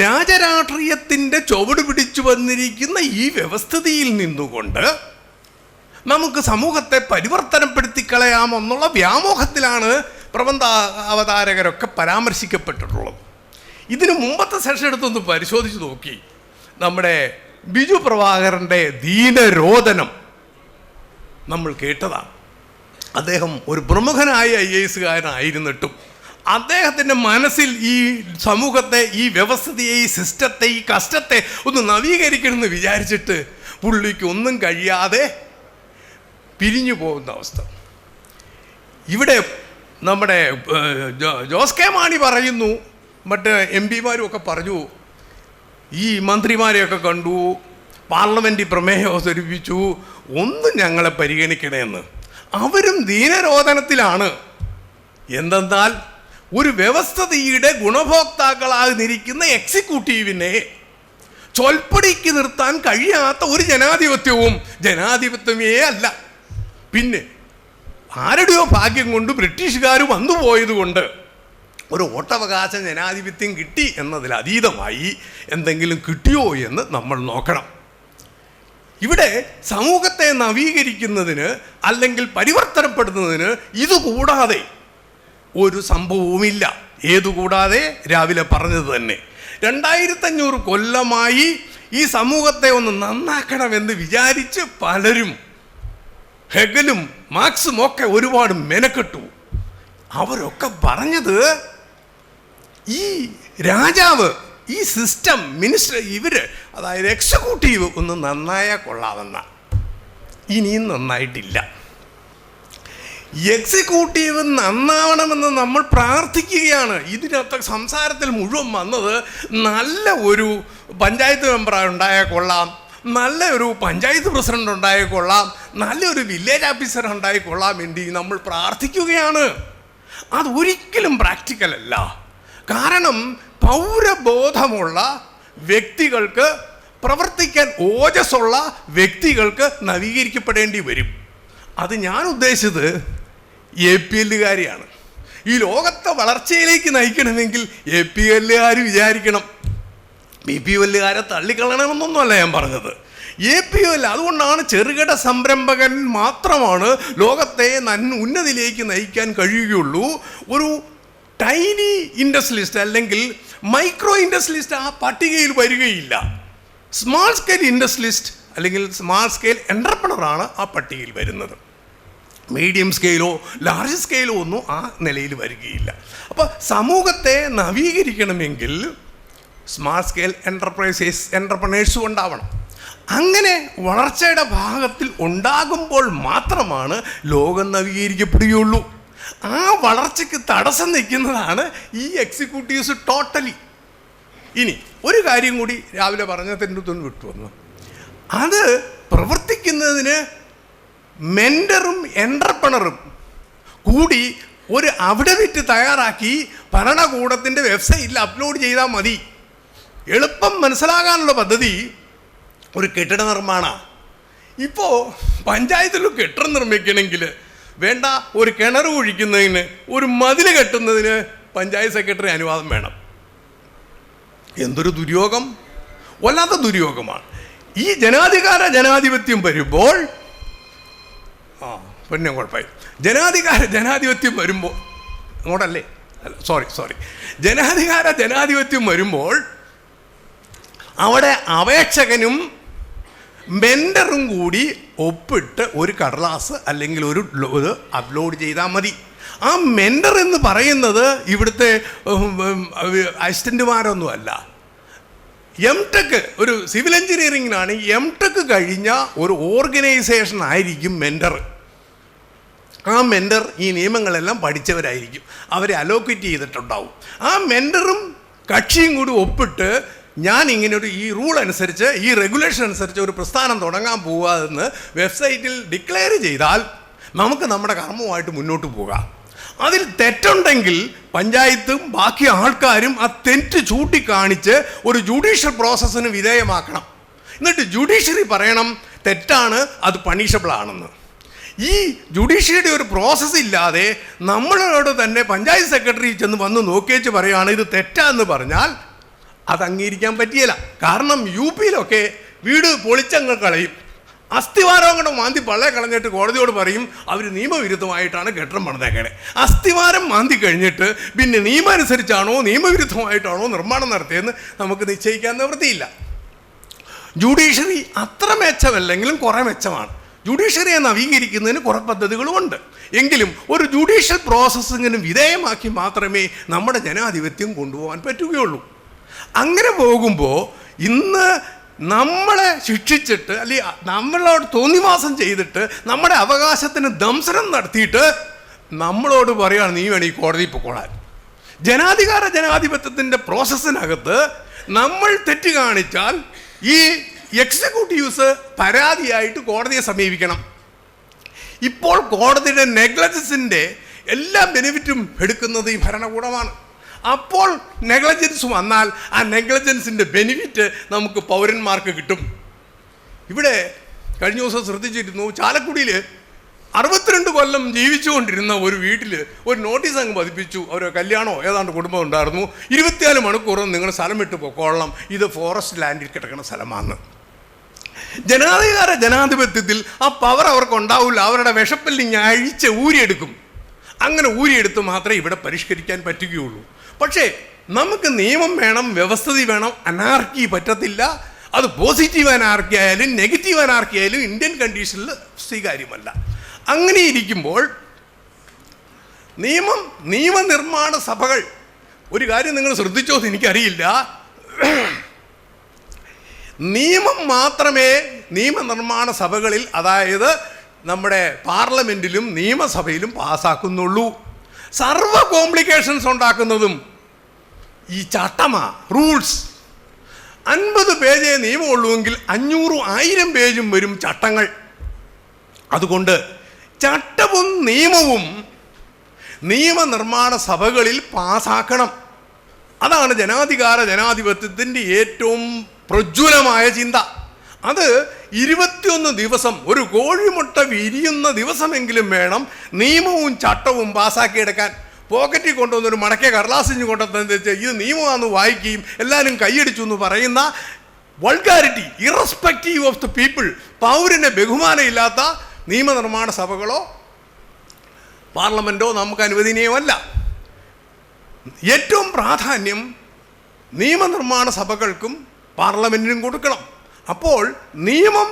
രാജരാഷ്ട്രീയത്തിൻ്റെ ചുവട് പിടിച്ചു വന്നിരിക്കുന്ന ഈ വ്യവസ്ഥിതിയിൽ നിന്നുകൊണ്ട് നമുക്ക് സമൂഹത്തെ പരിവർത്തനപ്പെടുത്തിക്കളയാമെന്നുള്ള വ്യാമോഹത്തിലാണ് പ്രബന്ധ അവതാരകരൊക്കെ പരാമർശിക്കപ്പെട്ടിട്ടുള്ളത്. ഇതിന് മുമ്പത്തെ സെഷൻ എടുത്തൊന്ന് പരിശോധിച്ച് നോക്കി, നമ്മുടെ ബിജു പ്രഭാകരൻ്റെ ദീനരോദനം നമ്മൾ കേട്ടതാണ്. അദ്ദേഹം ഒരു പ്രമുഖനായ IAS കാരനായിരുന്നിട്ടും അദ്ദേഹത്തിൻ്റെ മനസ്സിൽ ഈ സമൂഹത്തെ, ഈ വ്യവസ്ഥയെ, ഈ സിസ്റ്റത്തെ, ഈ കഷ്ടത്തെ ഒന്ന് നവീകരിക്കണമെന്ന് വിചാരിച്ചിട്ട് പുള്ളിക്ക് ഒന്നും കഴിയാതെ പിരിഞ്ഞു പോകുന്ന അവസ്ഥ. ഇവിടെ നമ്മുടെ ജോസ് കെ മാണി പറയുന്നു, മറ്റ് MP മാരും ഒക്കെ പറഞ്ഞു, ഈ മന്ത്രിമാരെയൊക്കെ കണ്ടു, പാർലമെൻറ്റിൽ പ്രമേയം അവതരിപ്പിച്ചു, ഒന്നും ഞങ്ങളെ പരിഗണിക്കണമെന്ന്. അവരും ദീനരോധനത്തിലാണ്. എന്തെന്നാൽ ഒരു വ്യവസ്ഥിതിയുടെ ഗുണഭോക്താക്കളാകുന്നിരിക്കുന്ന എക്സിക്യൂട്ടീവിനെ ചൊൽപ്പടിക്ക് നിർത്താൻ കഴിയാത്ത ഒരു ജനാധിപത്യവും ജനാധിപത്യമേ അല്ല. പിന്നെ ആരുടെയോ ഭാഗ്യം കൊണ്ട് ബ്രിട്ടീഷുകാർ വന്നുപോയതുകൊണ്ട് ഒരു വോട്ടവകാശ ജനാധിപത്യം കിട്ടി എന്നതിലതീതമായി എന്തെങ്കിലും കിട്ടിയോ എന്ന് നമ്മൾ നോക്കണം. ഇവിടെ സമൂഹത്തെ നവീകരിക്കുന്നതിന് അല്ലെങ്കിൽ പരിവർത്തനപ്പെടുത്തുന്നതിന് ഇതുകൂടാതെ ഒരു സംഭവവുമില്ല. ഏതുകൂടാതെ? രാവിലെ പറഞ്ഞത് തന്നെ, 2500 കൊല്ലമായി ഈ സമൂഹത്തെ ഒന്ന് നന്നാക്കണമെന്ന് വിചാരിച്ച് പലരും, ഹെഗലും മാർക്സും ഒക്കെ ഒരുപാട് മെനക്കെട്ടു. അവരൊക്കെ പറഞ്ഞത് ഈ രാജാവ്, ഈ സിസ്റ്റം, മിനിസ്റ്റർ, ഇവർ, അതായത് എക്സിക്യൂട്ടീവ് ഒന്ന് നന്നായാൽ കൊള്ളാമെന്ന. ഇനിയും നന്നായിട്ടില്ല. എക്സിക്യൂട്ടീവ് നന്നാവണമെന്ന് നമ്മൾ പ്രാർത്ഥിക്കുകയാണ്. ഇതിനകത്ത് സംസാരത്തിൽ മുഴുവൻ വന്നത് നല്ല ഒരു പഞ്ചായത്ത് മെമ്പർ ഉണ്ടായാൽ കൊള്ളാം, നല്ല ഒരു പഞ്ചായത്ത് പ്രസിഡന്റ് ഉണ്ടായാൽ കൊള്ളാം, നല്ലൊരു വില്ലേജ് ഓഫീസർ ഉണ്ടായാൽ കൊള്ളാം വേണ്ടി നമ്മൾ പ്രാർത്ഥിക്കുകയാണ്. അതൊരിക്കലും പ്രാക്ടിക്കൽ അല്ല. കാരണം പൗരബോധമുള്ള വ്യക്തികൾക്ക്, പ്രവർത്തിക്കാൻ ഓജസ്സുള്ള വ്യക്തികൾക്ക് നവീകരിക്കപ്പെടേണ്ടി വരും. അത് ഞാൻ ഉദ്ദേശിച്ചത് APLകാരെയാണ്. ഈ ലോകത്തെ വളർച്ചയിലേക്ക് നയിക്കണമെങ്കിൽ APLകാർ വിചാരിക്കണം. BPLകാരെ തള്ളിക്കളയണമെന്നൊന്നുമല്ല ഞാൻ പറഞ്ഞത്. APL, അതുകൊണ്ടാണ് ചെറുകിട സംരംഭകൻ മാത്രമാണ് ലോകത്തെ ഉന്നതിയിലേക്ക് നയിക്കാൻ കഴിയുകയുള്ളൂ. ഒരു ടൈനി ഇൻഡസ്ട്രിയലിസ്റ്റ് അല്ലെങ്കിൽ മൈക്രോ ഇൻഡസ്ട്രിയലിസ്റ്റ് ആ പട്ടികയിൽ വരികയില്ല. സ്മാൾ സ്കെയിൽ ഇൻഡസ്ട്രിയലിസ്റ്റ് അല്ലെങ്കിൽ സ്മാൾ സ്കെയിൽ എൻ്റർപ്രണറാണ് ആ പട്ടികയിൽ വരുന്നത്. മീഡിയം സ്കെയിലോ ലാർജ് സ്കെയിലോ ഒന്നും ആ നിലയിൽ വരികയില്ല. അപ്പോൾ സമൂഹത്തെ നവീകരിക്കണമെങ്കിൽ സ്മാൾ സ്കെയിൽ എൻ്റർപ്രണേഴ്സും ഉണ്ടാവണം. അങ്ങനെ വളർച്ചയുടെ ഭാഗത്തിൽ ഉണ്ടാകുമ്പോൾ മാത്രമാണ് ലോകം നവീകരിക്കപ്പെടുകയുള്ളൂ. ആ വളർച്ചയ്ക്ക് തടസ്സം നിൽക്കുന്നതാണ് ഈ എക്സിക്യൂട്ടീവ്സ് ടോട്ടലി. ഇനി ഒരു കാര്യം കൂടി രാവിലെ പറഞ്ഞതിൻ്റെ അടുത്തൊന്ന് വിട്ടുവന്നു. അത് പ്രവർത്തിക്കുന്നതിന് മെൻറ്ററും എൻ്റർപ്രണറും കൂടി ഒരു അഫിഡവിറ്റ് തയ്യാറാക്കി ഭരണകൂടത്തിൻ്റെ വെബ്സൈറ്റിൽ അപ്ലോഡ് ചെയ്താൽ മതി. എളുപ്പം മനസ്സിലാകാനുള്ള പദ്ധതി ഒരു കെട്ടിട നിർമ്മാണമാണ്. ഇപ്പോൾ പഞ്ചായത്തിൽ കെട്ടിടം നിർമ്മിക്കണമെങ്കിൽ വേണ്ട, ഒരു കിണർ കുഴിക്കുന്നതിന്, ഒരു മതിൽ കെട്ടുന്നതിന് പഞ്ചായത്ത് സെക്രട്ടറി അനുവാദം വേണം. എന്തൊരു ദുര്യോഗം! വല്ലാത്ത ദുര്യോഗമാണ്. ഈ ജനാധിപത്യം വരുമ്പോൾ പിന്നെ കുഴപ്പമായി. ജനാധിപത്യം വരുമ്പോൾ അങ്ങോട്ടല്ലേ, സോറി ജനാധിപത്യം വരുമ്പോൾ അവിടെ അപേക്ഷകനും മെൻറ്ററും കൂടി ഒപ്പിട്ട് ഒരു കടലാസ് അല്ലെങ്കിൽ ഒരു ഇത് അപ്ലോഡ് ചെയ്താൽ മതി. ആ മെൻറ്റർ എന്ന് പറയുന്നത് ഇവിടുത്തെ അസിസ്റ്റന്റുമാരൊന്നുമല്ല. M.Tech, ഒരു സിവിൽ എഞ്ചിനീയറിങ്ങിനാണ് M.Tech കഴിഞ്ഞ ഒരു ഓർഗനൈസേഷൻ ആയിരിക്കും മെൻറ്റർ. ആ മെൻറ്റർ ഈ നിയമങ്ങളെല്ലാം പഠിച്ചവരായിരിക്കും. അവരെ അലോക്കേറ്റ് ചെയ്തിട്ടുണ്ടാവും. ആ മെൻറ്ററും കക്ഷിയും കൂടി ഒപ്പിട്ട് ഞാൻ ഇങ്ങനൊരു ഈ റൂൾ അനുസരിച്ച്, ഈ റെഗുലേഷൻ അനുസരിച്ച് ഒരു പ്രസ്ഥാനം തുടങ്ങാൻ പോകാതെന്ന് വെബ്സൈറ്റിൽ ഡിക്ലെയർ ചെയ്താൽ നമുക്ക് നമ്മുടെ കർമ്മവുമായിട്ട് മുന്നോട്ട് പോകാം. അതിൽ തെറ്റുണ്ടെങ്കിൽ പഞ്ചായത്തും ബാക്കി ആൾക്കാരും ആ തെറ്റ് ചൂണ്ടിക്കാണിച്ച് ഒരു ജുഡീഷ്യൽ പ്രോസസ്സിന് വിധേയമാക്കണം. എന്നിട്ട് ജുഡീഷ്യറി പറയണം തെറ്റാണ്, അത് പണിഷബിൾ ആണെന്ന്. ഈ ജുഡീഷ്യറിയുടെ ഒരു പ്രോസസ്സ് ഇല്ലാതെ നമ്മളോട് തന്നെ പഞ്ചായത്ത് സെക്രട്ടറി ചെന്ന് വന്ന് നോക്കിയേച്ച് പറയുകയാണ് ഇത് തെറ്റാന്ന് പറഞ്ഞാൽ അത് അംഗീകരിക്കാൻ പറ്റിയില്ല. കാരണം UP-യിലൊക്കെ വീട് പൊളിച്ചങ്ങ് കളയും. അസ്ഥിവാരം കൂടെ മാന്തി പള്ളയെ കളഞ്ഞിട്ട് കോടതിയോട് പറയും അവർ നിയമവിരുദ്ധമായിട്ടാണ് കെട്ടിടം പണിതേക്കണേ. അസ്ഥിവാരം മാന്തി കഴിഞ്ഞിട്ട് പിന്നെ നിയമമനുസരിച്ചാണോ നിയമവിരുദ്ധമായിട്ടാണോ നിർമ്മാണം നടത്തിയെന്ന് നമുക്ക് നിശ്ചയിക്കാൻ നിവൃത്തിയില്ല. ജുഡീഷ്യറി അത്ര മെച്ചമല്ലെങ്കിലും കുറേ മെച്ചമാണ്. ജുഡീഷ്യറിയെ നവീകരിക്കുന്നതിന് കുറേ പദ്ധതികളുമുണ്ട്. എങ്കിലും ഒരു ജുഡീഷ്യൽ പ്രോസസ്സിങ്ങിന് വിധേയമാക്കി മാത്രമേ നമ്മുടെ ജനാധിപത്യം കൊണ്ടുപോകാൻ പറ്റുകയുള്ളൂ. അങ്ങനെ പോകുമ്പോൾ ഇന്ന് നമ്മളെ ശിക്ഷിച്ചിട്ട് അല്ലെങ്കിൽ നമ്മളോട് തോന്നിവാസം ചെയ്തിട്ട് നമ്മുടെ അവകാശത്തിന് ദംശനം നടത്തിയിട്ട് നമ്മളോട് പറയുകയാണ് നീ വേണം ഈ കോടതിയിൽ പൊക്കോളാൻ. ജനാധിപത്യത്തിൻ്റെ പ്രോസസ്സിനകത്ത് നമ്മൾ തെറ്റ് കാണിച്ചാൽ ഈ എക്സിക്യൂട്ടീവ്സ് പരാതിയായിട്ട് കോടതിയെ സമീപിക്കണം. ഇപ്പോൾ കോടതിയുടെ നെഗ്ലജൻസിൻ്റെ എല്ലാ ബെനിഫിറ്റും എടുക്കുന്നത് ഈ ഭരണകൂടമാണ്. അപ്പോൾ നെഗ്ലജൻസ് വന്നാൽ ആ നെഗ്ലജൻസിൻ്റെ ബെനിഫിറ്റ് നമുക്ക് പൗരന്മാർക്ക് കിട്ടും. ഇവിടെ കഴിഞ്ഞ ദിവസം ശ്രദ്ധിച്ചിരുന്നു, ചാലക്കുടിയിൽ 62 കൊല്ലം ജീവിച്ചുകൊണ്ടിരുന്ന ഒരു വീട്ടിൽ ഒരു നോട്ടീസ് അങ്ങ് പതിപ്പിച്ചു. അവർ കല്യാണമോ ഏതാണ്ട് കുടുംബം ഉണ്ടായിരുന്നു. 24 മണിക്കൂറും നിങ്ങൾ സ്ഥലം വിട്ട് പൊക്കോളണം, ഇത് ഫോറസ്റ്റ് ലാൻഡിൽ കിടക്കുന്ന സ്ഥലമാണ്. ജനാധിപത്യത്തിൽ ആ പവർ അവർക്ക് ഉണ്ടാവില്ല. അവരുടെ വിഷപ്പല്ലിങ് അഴിച്ച് ഊരിയെടുക്കും. അങ്ങനെ ഊരിയെടുത്ത് മാത്രമേ ഇവിടെ പരിഷ്കരിക്കാൻ പറ്റുകയുള്ളൂ. പക്ഷേ നമുക്ക് നിയമം വേണം, വ്യവസ്ഥിതി വേണം. അനാർക്കി പറ്റത്തില്ല. അത് പോസിറ്റീവ് അനാർക്കി ആയാലും നെഗറ്റീവ് അനാർക്കി ആയാലും ഇന്ത്യൻ കണ്ടീഷനിൽ സ്വീകാര്യമല്ല. അങ്ങനെ ഇരിക്കുമ്പോൾ നിയമനിർമ്മാണ സഭകൾ, ഒരു കാര്യം നിങ്ങൾ ശ്രദ്ധിച്ചോ എന്ന് എനിക്കറിയില്ല, നിയമം മാത്രമേ നിയമനിർമ്മാണ സഭകളിൽ, അതായത് നമ്മുടെ പാർലമെൻറ്റിലും നിയമസഭയിലും പാസ്സാക്കുന്നുള്ളൂ. സർവ്വ കോംപ്ലിക്കേഷൻസ് ഉണ്ടാക്കുന്നതും ഈ ചട്ടമാ, റൂൾസ്. 50 പേജേ നിയമമുള്ളൂവെങ്കിൽ 500-1000 പേജും വരും ചട്ടങ്ങൾ. അതുകൊണ്ട് ചട്ടവും നിയമവും നിയമനിർമ്മാണ സഭകളിൽ പാസ്സാക്കണം. അതാണ് ജനാധിപത്യത്തിൻ്റെ ഏറ്റവും പ്രജ്വലമായ ചിന്ത. അത് 21 ദിവസം, ഒരു കോഴിമുട്ട വിരിയുന്ന ദിവസമെങ്കിലും വേണം നിയമവും ചട്ടവും പാസ്സാക്കിയെടുക്കാൻ. പോക്കറ്റിൽ കൊണ്ടുവന്നൊരു മടക്കിയ കടലാസിഞ്ഞ് കൊണ്ടുവന്ന് ഇത് നിയമമാണെന്ന് വായിക്കുകയും എല്ലാവരും കൈയടിച്ചു എന്ന് പറയുന്ന vulgarity, irrespective of the people, പൗരനെ ബഹുമാനമില്ലാത്ത നിയമനിർമ്മാണ സഭകളോ പാർലമെൻറ്റോ നമുക്ക് അനുവദനീയമല്ല. ഏറ്റവും പ്രാധാന്യം നിയമനിർമ്മാണ സഭകൾക്കും പാർലമെൻറ്റിനും കൊടുക്കണം. അപ്പോൾ നിയമം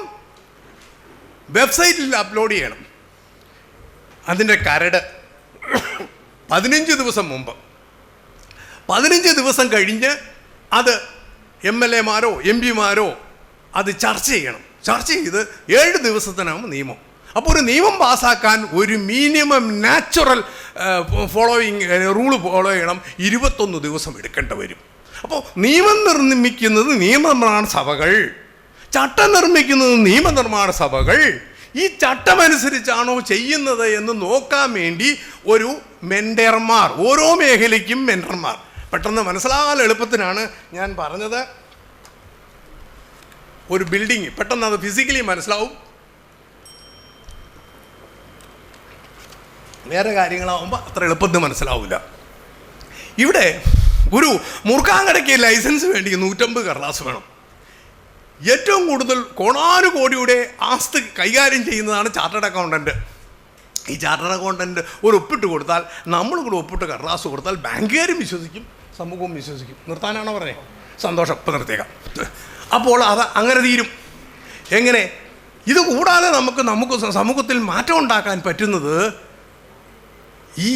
വെബ്സൈറ്റിൽ അപ്ലോഡ് ചെയ്യണം. അതിൻ്റെ കരട് 15 ദിവസം മുമ്പ്, 15 ദിവസം കഴിഞ്ഞ് അത് MLA-മാരോ MP-മാരോ അത് ചർച്ച ചെയ്യണം. ചർച്ച ചെയ്ത് 7 ദിവസത്തിനാകും നിയമം. അപ്പോൾ ഒരു നിയമം പാസ്സാക്കാൻ ഒരു മിനിമം നാച്ചുറൽ റൂള് ഫോളോ ചെയ്യണം. 21 ദിവസം എടുക്കേണ്ടി വരും. അപ്പോൾ നിയമം നിർമ്മിക്കുന്നത് നിയമനിർമ്മാണ സഭകൾ, ചട്ടം നിർമ്മിക്കുന്നത് നിയമനിർമ്മാണ സഭകൾ. ഈ ചട്ടമനുസരിച്ചാണോ ചെയ്യുന്നത് എന്ന് നോക്കാൻ വേണ്ടി ഒരു മെൻഡർമാർ, ഓരോ മേഖലയ്ക്കും മെൻഡർമാർ. പെട്ടെന്ന് മനസ്സിലാകാൻ എളുപ്പത്തിനാണ് ഞാൻ പറഞ്ഞത്. ഒരു ബിൽഡിങ് പെട്ടെന്ന് അത് ഫിസിക്കലി മനസ്സിലാവും. വേറെ കാര്യങ്ങളാവുമ്പോൾ അത്ര എളുപ്പത്തിൽ മനസ്സിലാവില്ല. ഇവിടെ ഒരു മുറുക്കാങ്കടയ്ക്ക് ലൈസൻസ് വേണ്ടി 150 കടലാസ് വേണം. ഏറ്റവും കൂടുതൽ കോടാനുകോടിയുടെ ആസ്തി കൈകാര്യം ചെയ്യുന്നതാണ് ചാർട്ടേഡ് അക്കൗണ്ടൻറ്റ്. ഈ ചാർട്ടേഡ് അക്കൗണ്ടൻറ്റ് ഒരു ഒപ്പിട്ട് കൊടുത്താൽ, നമ്മൾ കൂടെ ഒപ്പിട്ട് കടലാസ് കൊടുത്താൽ ബാങ്കുകാരും വിശ്വസിക്കും, സമൂഹവും വിശ്വസിക്കും. നിർത്താനാണോ പറഞ്ഞേ? സന്തോഷം, ഇപ്പം നിർത്തിയേക്കാം. അപ്പോൾ അത് അങ്ങനെ തീരും. എങ്ങനെ? ഇത് കൂടാതെ നമുക്ക് സമൂഹത്തിൽ മാറ്റം ഉണ്ടാക്കാൻ പറ്റുന്നത് ഈ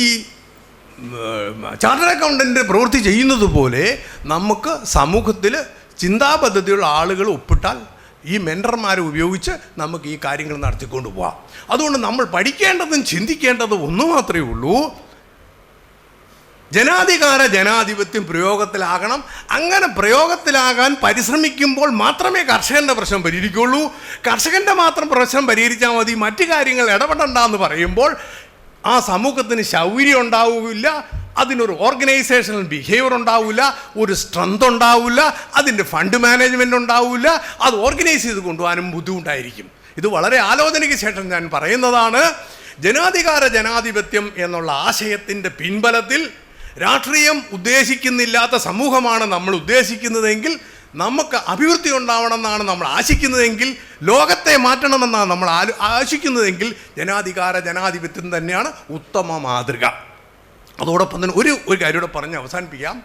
ചാർട്ടേഡ് അക്കൗണ്ടൻ്റ് പ്രവൃത്തി ചെയ്യുന്നത് പോലെ നമുക്ക് സമൂഹത്തിൽ ചിന്താപദ്ധതിയുള്ള ആളുകൾ ഒപ്പിട്ടാൽ ഈ മെൻറ്റർമാരെ ഉപയോഗിച്ച് നമുക്ക് ഈ കാര്യങ്ങൾ നടത്തിക്കൊണ്ട് പോകാം. അതുകൊണ്ട് നമ്മൾ പഠിക്കേണ്ടതും ചിന്തിക്കേണ്ടതും ഒന്നു മാത്രമേ ഉള്ളൂ, ജനാധിപത്യം പ്രയോഗത്തിലാകണം. അങ്ങനെ പ്രയോഗത്തിലാകാൻ പരിശ്രമിക്കുമ്പോൾ മാത്രമേ കർഷകൻ്റെ പ്രശ്നം പരിഹരിക്കുള്ളൂ. കർഷകൻ്റെ മാത്രം പ്രശ്നം പരിഹരിച്ചാൽ മതി, മറ്റു കാര്യങ്ങൾ ഇടപെടണ്ടെന്ന് പറയുമ്പോൾ ആ സമൂഹത്തിന് ശൗര്യം ഉണ്ടാവില്ല, അതിനൊരു ഓർഗനൈസേഷണൽ ബിഹേവിയർ ഉണ്ടാവില്ല, ഒരു സ്ട്രെങ്ത് ഉണ്ടാവില്ല, അതിൻ്റെ ഫണ്ട് മാനേജ്മെൻറ്റ് ഉണ്ടാവില്ല, അത് ഓർഗനൈസ് ചെയ്ത് കൊണ്ടുപോകാനും ബുദ്ധിമുട്ടായിരിക്കും. ഇത് വളരെ ആലോചനയ്ക്ക് ശേഷം ഞാൻ പറയുന്നതാണ്. ജനാധിപത്യം എന്നുള്ള ആശയത്തിൻ്റെ പിൻബലത്തിൽ രാഷ്ട്രീയം ഉദ്ദേശിക്കുന്നില്ലാത്ത സമൂഹമാണ് നമ്മൾ ഉദ്ദേശിക്കുന്നതെങ്കിൽ, നമുക്ക് അഭിവൃദ്ധി ഉണ്ടാവണമെന്നാണ് നമ്മൾ ആശിക്കുന്നതെങ്കിൽ, ലോകത്തെ മാറ്റണമെന്നാണ് നമ്മൾ ആശിക്കുന്നതെങ്കിൽ ജനാധിപത്യം തന്നെയാണ് ഉത്തമ മാതൃക. അതോടൊപ്പം തന്നെ ഒരു കാര്യം കൂടെ പറഞ്ഞ് അവസാനിപ്പിക്കാം.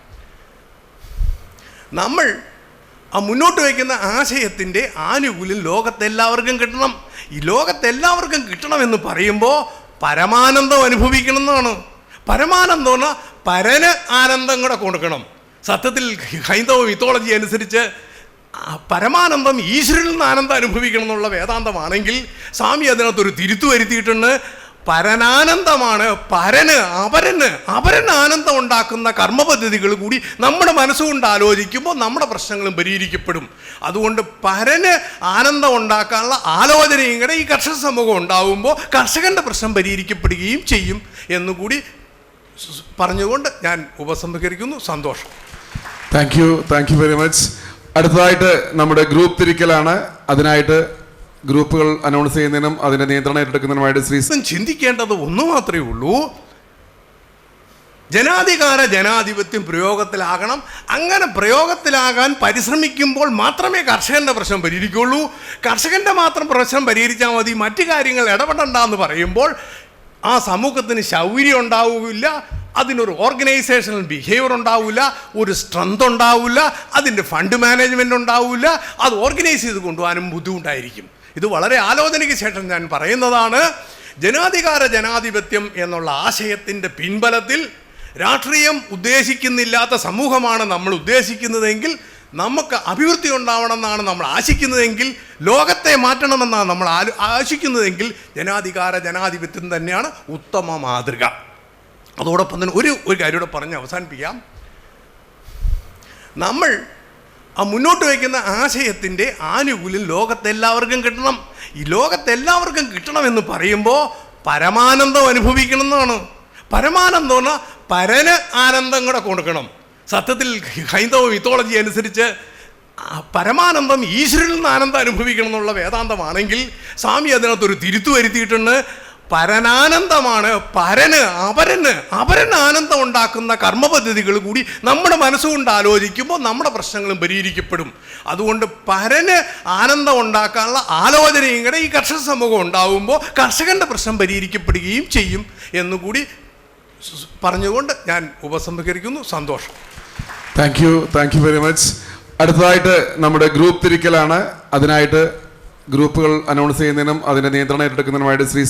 നമ്മൾ ആ മുന്നോട്ട് വയ്ക്കുന്ന ആശയത്തിൻ്റെ ആനുകൂല്യം ലോകത്തെല്ലാവർക്കും കിട്ടണം. ഈ ലോകത്തെല്ലാവർക്കും കിട്ടണമെന്ന് പറയുമ്പോൾ പരമാനന്ദം അനുഭവിക്കണം എന്നാണ്. പരമാനന്ദം പറഞ്ഞാൽ പരന് ആനന്ദം കൂടെ കൊടുക്കണം. സത്യത്തിൽ ഹൈന്ദവ മിത്തോളജി അനുസരിച്ച് പരമാനന്ദം ഈശ്വരനിൽ നിന്ന് ആനന്ദം അനുഭവിക്കണം എന്നുള്ള വേദാന്തമാണെങ്കിൽ സ്വാമി അതിനകത്തൊരു തിരുത്തു വരുത്തിയിട്ടുണ്ട്. പരനാനന്ദമാണ് പരന് അപരന് ആനന്ദം ഉണ്ടാക്കുന്ന കർമ്മപദ്ധതികൾ കൂടി നമ്മുടെ മനസ്സുകൊണ്ട് ആലോചിക്കുമ്പോൾ നമ്മുടെ പ്രശ്നങ്ങളും പരിഹരിക്കപ്പെടും. അതുകൊണ്ട് പരന് ആനന്ദം ഉണ്ടാക്കാനുള്ള ആലോചനയും കൂടെ ഈ കർഷക സമൂഹം ഉണ്ടാവുമ്പോൾ കർഷകൻ്റെ പ്രശ്നം പരിഹരിക്കപ്പെടുകയും ചെയ്യും എന്നുകൂടി പറഞ്ഞുകൊണ്ട് ഞാൻ ഉപസംഹരിക്കുന്നു. സന്തോഷം. Thank you very much. അടുത്തതായിട്ട് നമ്മുടെ ഗ്രൂപ്പ് തിരിക്കലാണ്. അതിനായിട്ട് ഗ്രൂപ്പുകൾ അനൗൺസ് ചെയ്യുന്നതിനും അതിന്റെ നിയന്ത്രണം ഏറ്റെടുക്കുന്നതിനുമായിട്ട് ശ്രീ ചിന്തിക്കേണ്ടത് ഒന്നു മാത്രമേ ഉള്ളൂ. ജനാധിപത്യം പ്രയോഗത്തിലാകണം. അങ്ങനെ പ്രയോഗത്തിലാകാൻ പരിശ്രമിക്കുമ്പോൾ മാത്രമേ കർഷകൻ്റെ പ്രശ്നം പരിഹരിക്കുള്ളൂ. കർഷകൻ്റെ മാത്രം പ്രശ്നം പരിഹരിച്ചാൽ മതി, മറ്റു കാര്യങ്ങൾ ഇടപെടണ്ടെന്ന് പറയുമ്പോൾ ആ സമൂഹത്തിന് ശൗര്യം ഉണ്ടാവില്ല, അതിനൊരു ഓർഗനൈസേഷണൽ ബിഹേവിയർ ഉണ്ടാവില്ല, ഒരു സ്ട്രെങ്ത് ഉണ്ടാവില്ല, അതിൻ്റെ ഫണ്ട് മാനേജ്മെൻറ്റ് ഉണ്ടാവില്ല, അത് ഓർഗനൈസ് ചെയ്ത് കൊണ്ടുപോകാനും ബുദ്ധിമുട്ടായിരിക്കും. ഇത് വളരെ ആലോചനയ്ക്ക് ശേഷം ഞാൻ പറയുന്നതാണ്. ജനാധിപത്യം എന്നുള്ള ആശയത്തിൻ്റെ പിൻബലത്തിൽ രാഷ്ട്രീയം ഉദ്ദേശിക്കുന്നില്ലാത്ത സമൂഹമാണ് നമ്മൾ ഉദ്ദേശിക്കുന്നതെങ്കിൽ, നമുക്ക് അഭിവൃദ്ധി ഉണ്ടാവണമെന്നാണ് നമ്മൾ ആശിക്കുന്നതെങ്കിൽ, ലോകത്തെ മാറ്റണമെന്നാണ് നമ്മൾ ആശിക്കുന്നതെങ്കിൽ ജനാധിപത്യം തന്നെയാണ് ഉത്തമ മാതൃക. അതോടൊപ്പം തന്നെ ഒരു കാര്യം കൂടെ പറഞ്ഞ് അവസാനിപ്പിക്കാം. നമ്മൾ ആ മുന്നോട്ട് വയ്ക്കുന്ന ആശയത്തിൻ്റെ ആനുകൂല്യം ലോകത്തെല്ലാവർക്കും കിട്ടണം. ഈ ലോകത്തെല്ലാവർക്കും കിട്ടണമെന്ന് പറയുമ്പോൾ പരമാനന്ദം അനുഭവിക്കണം എന്നാണ്. പരമാനന്ദം പറഞ്ഞാൽ പരന് ആനന്ദം കൂടെ കൊടുക്കണം. സത്യത്തിൽ ഹൈന്ദവ മിത്തോളജി അനുസരിച്ച് പരമാനന്ദം ഈശ്വരനിൽ നിന്ന് ആനന്ദം അനുഭവിക്കണം എന്നുള്ള വേദാന്തമാണെങ്കിൽ സ്വാമി അതിനകത്തൊരു തിരുത്തു വരുത്തിയിട്ടുണ്ട്. പരനാനന്ദമാണ് അപരന് ആനന്ദം ഉണ്ടാക്കുന്ന കർമ്മപദ്ധതികൾ കൂടി നമ്മുടെ മനസ്സുകൊണ്ട് ആലോചിക്കുമ്പോൾ നമ്മുടെ പ്രശ്നങ്ങളും പരിഹരിക്കപ്പെടും. അതുകൊണ്ട് പരന് ആനന്ദം ഉണ്ടാക്കാനുള്ള ആലോചനയും കൂടെ ഈ കർഷക സമൂഹം ഉണ്ടാവുമ്പോൾ കർഷകൻ്റെ പ്രശ്നം പരിഹരിക്കപ്പെടുകയും ചെയ്യും എന്നുകൂടി പറഞ്ഞുകൊണ്ട് ഞാൻ ഉപസംഹരിക്കുന്നു. സന്തോഷം. Thank you very much. അടുത്തതായിട്ട് നമ്മുടെ ഗ്രൂപ്പ് തിരിക്കലാണ്. അതിനായിട്ട് ഗ്രൂപ്പുകൾ അനൗൺസ് ചെയ്യുന്നതിനും അതിന്റെ നിയന്ത്രണം ഏറ്റെടുക്കുന്നതിനുമായിട്ട് ശ്രീ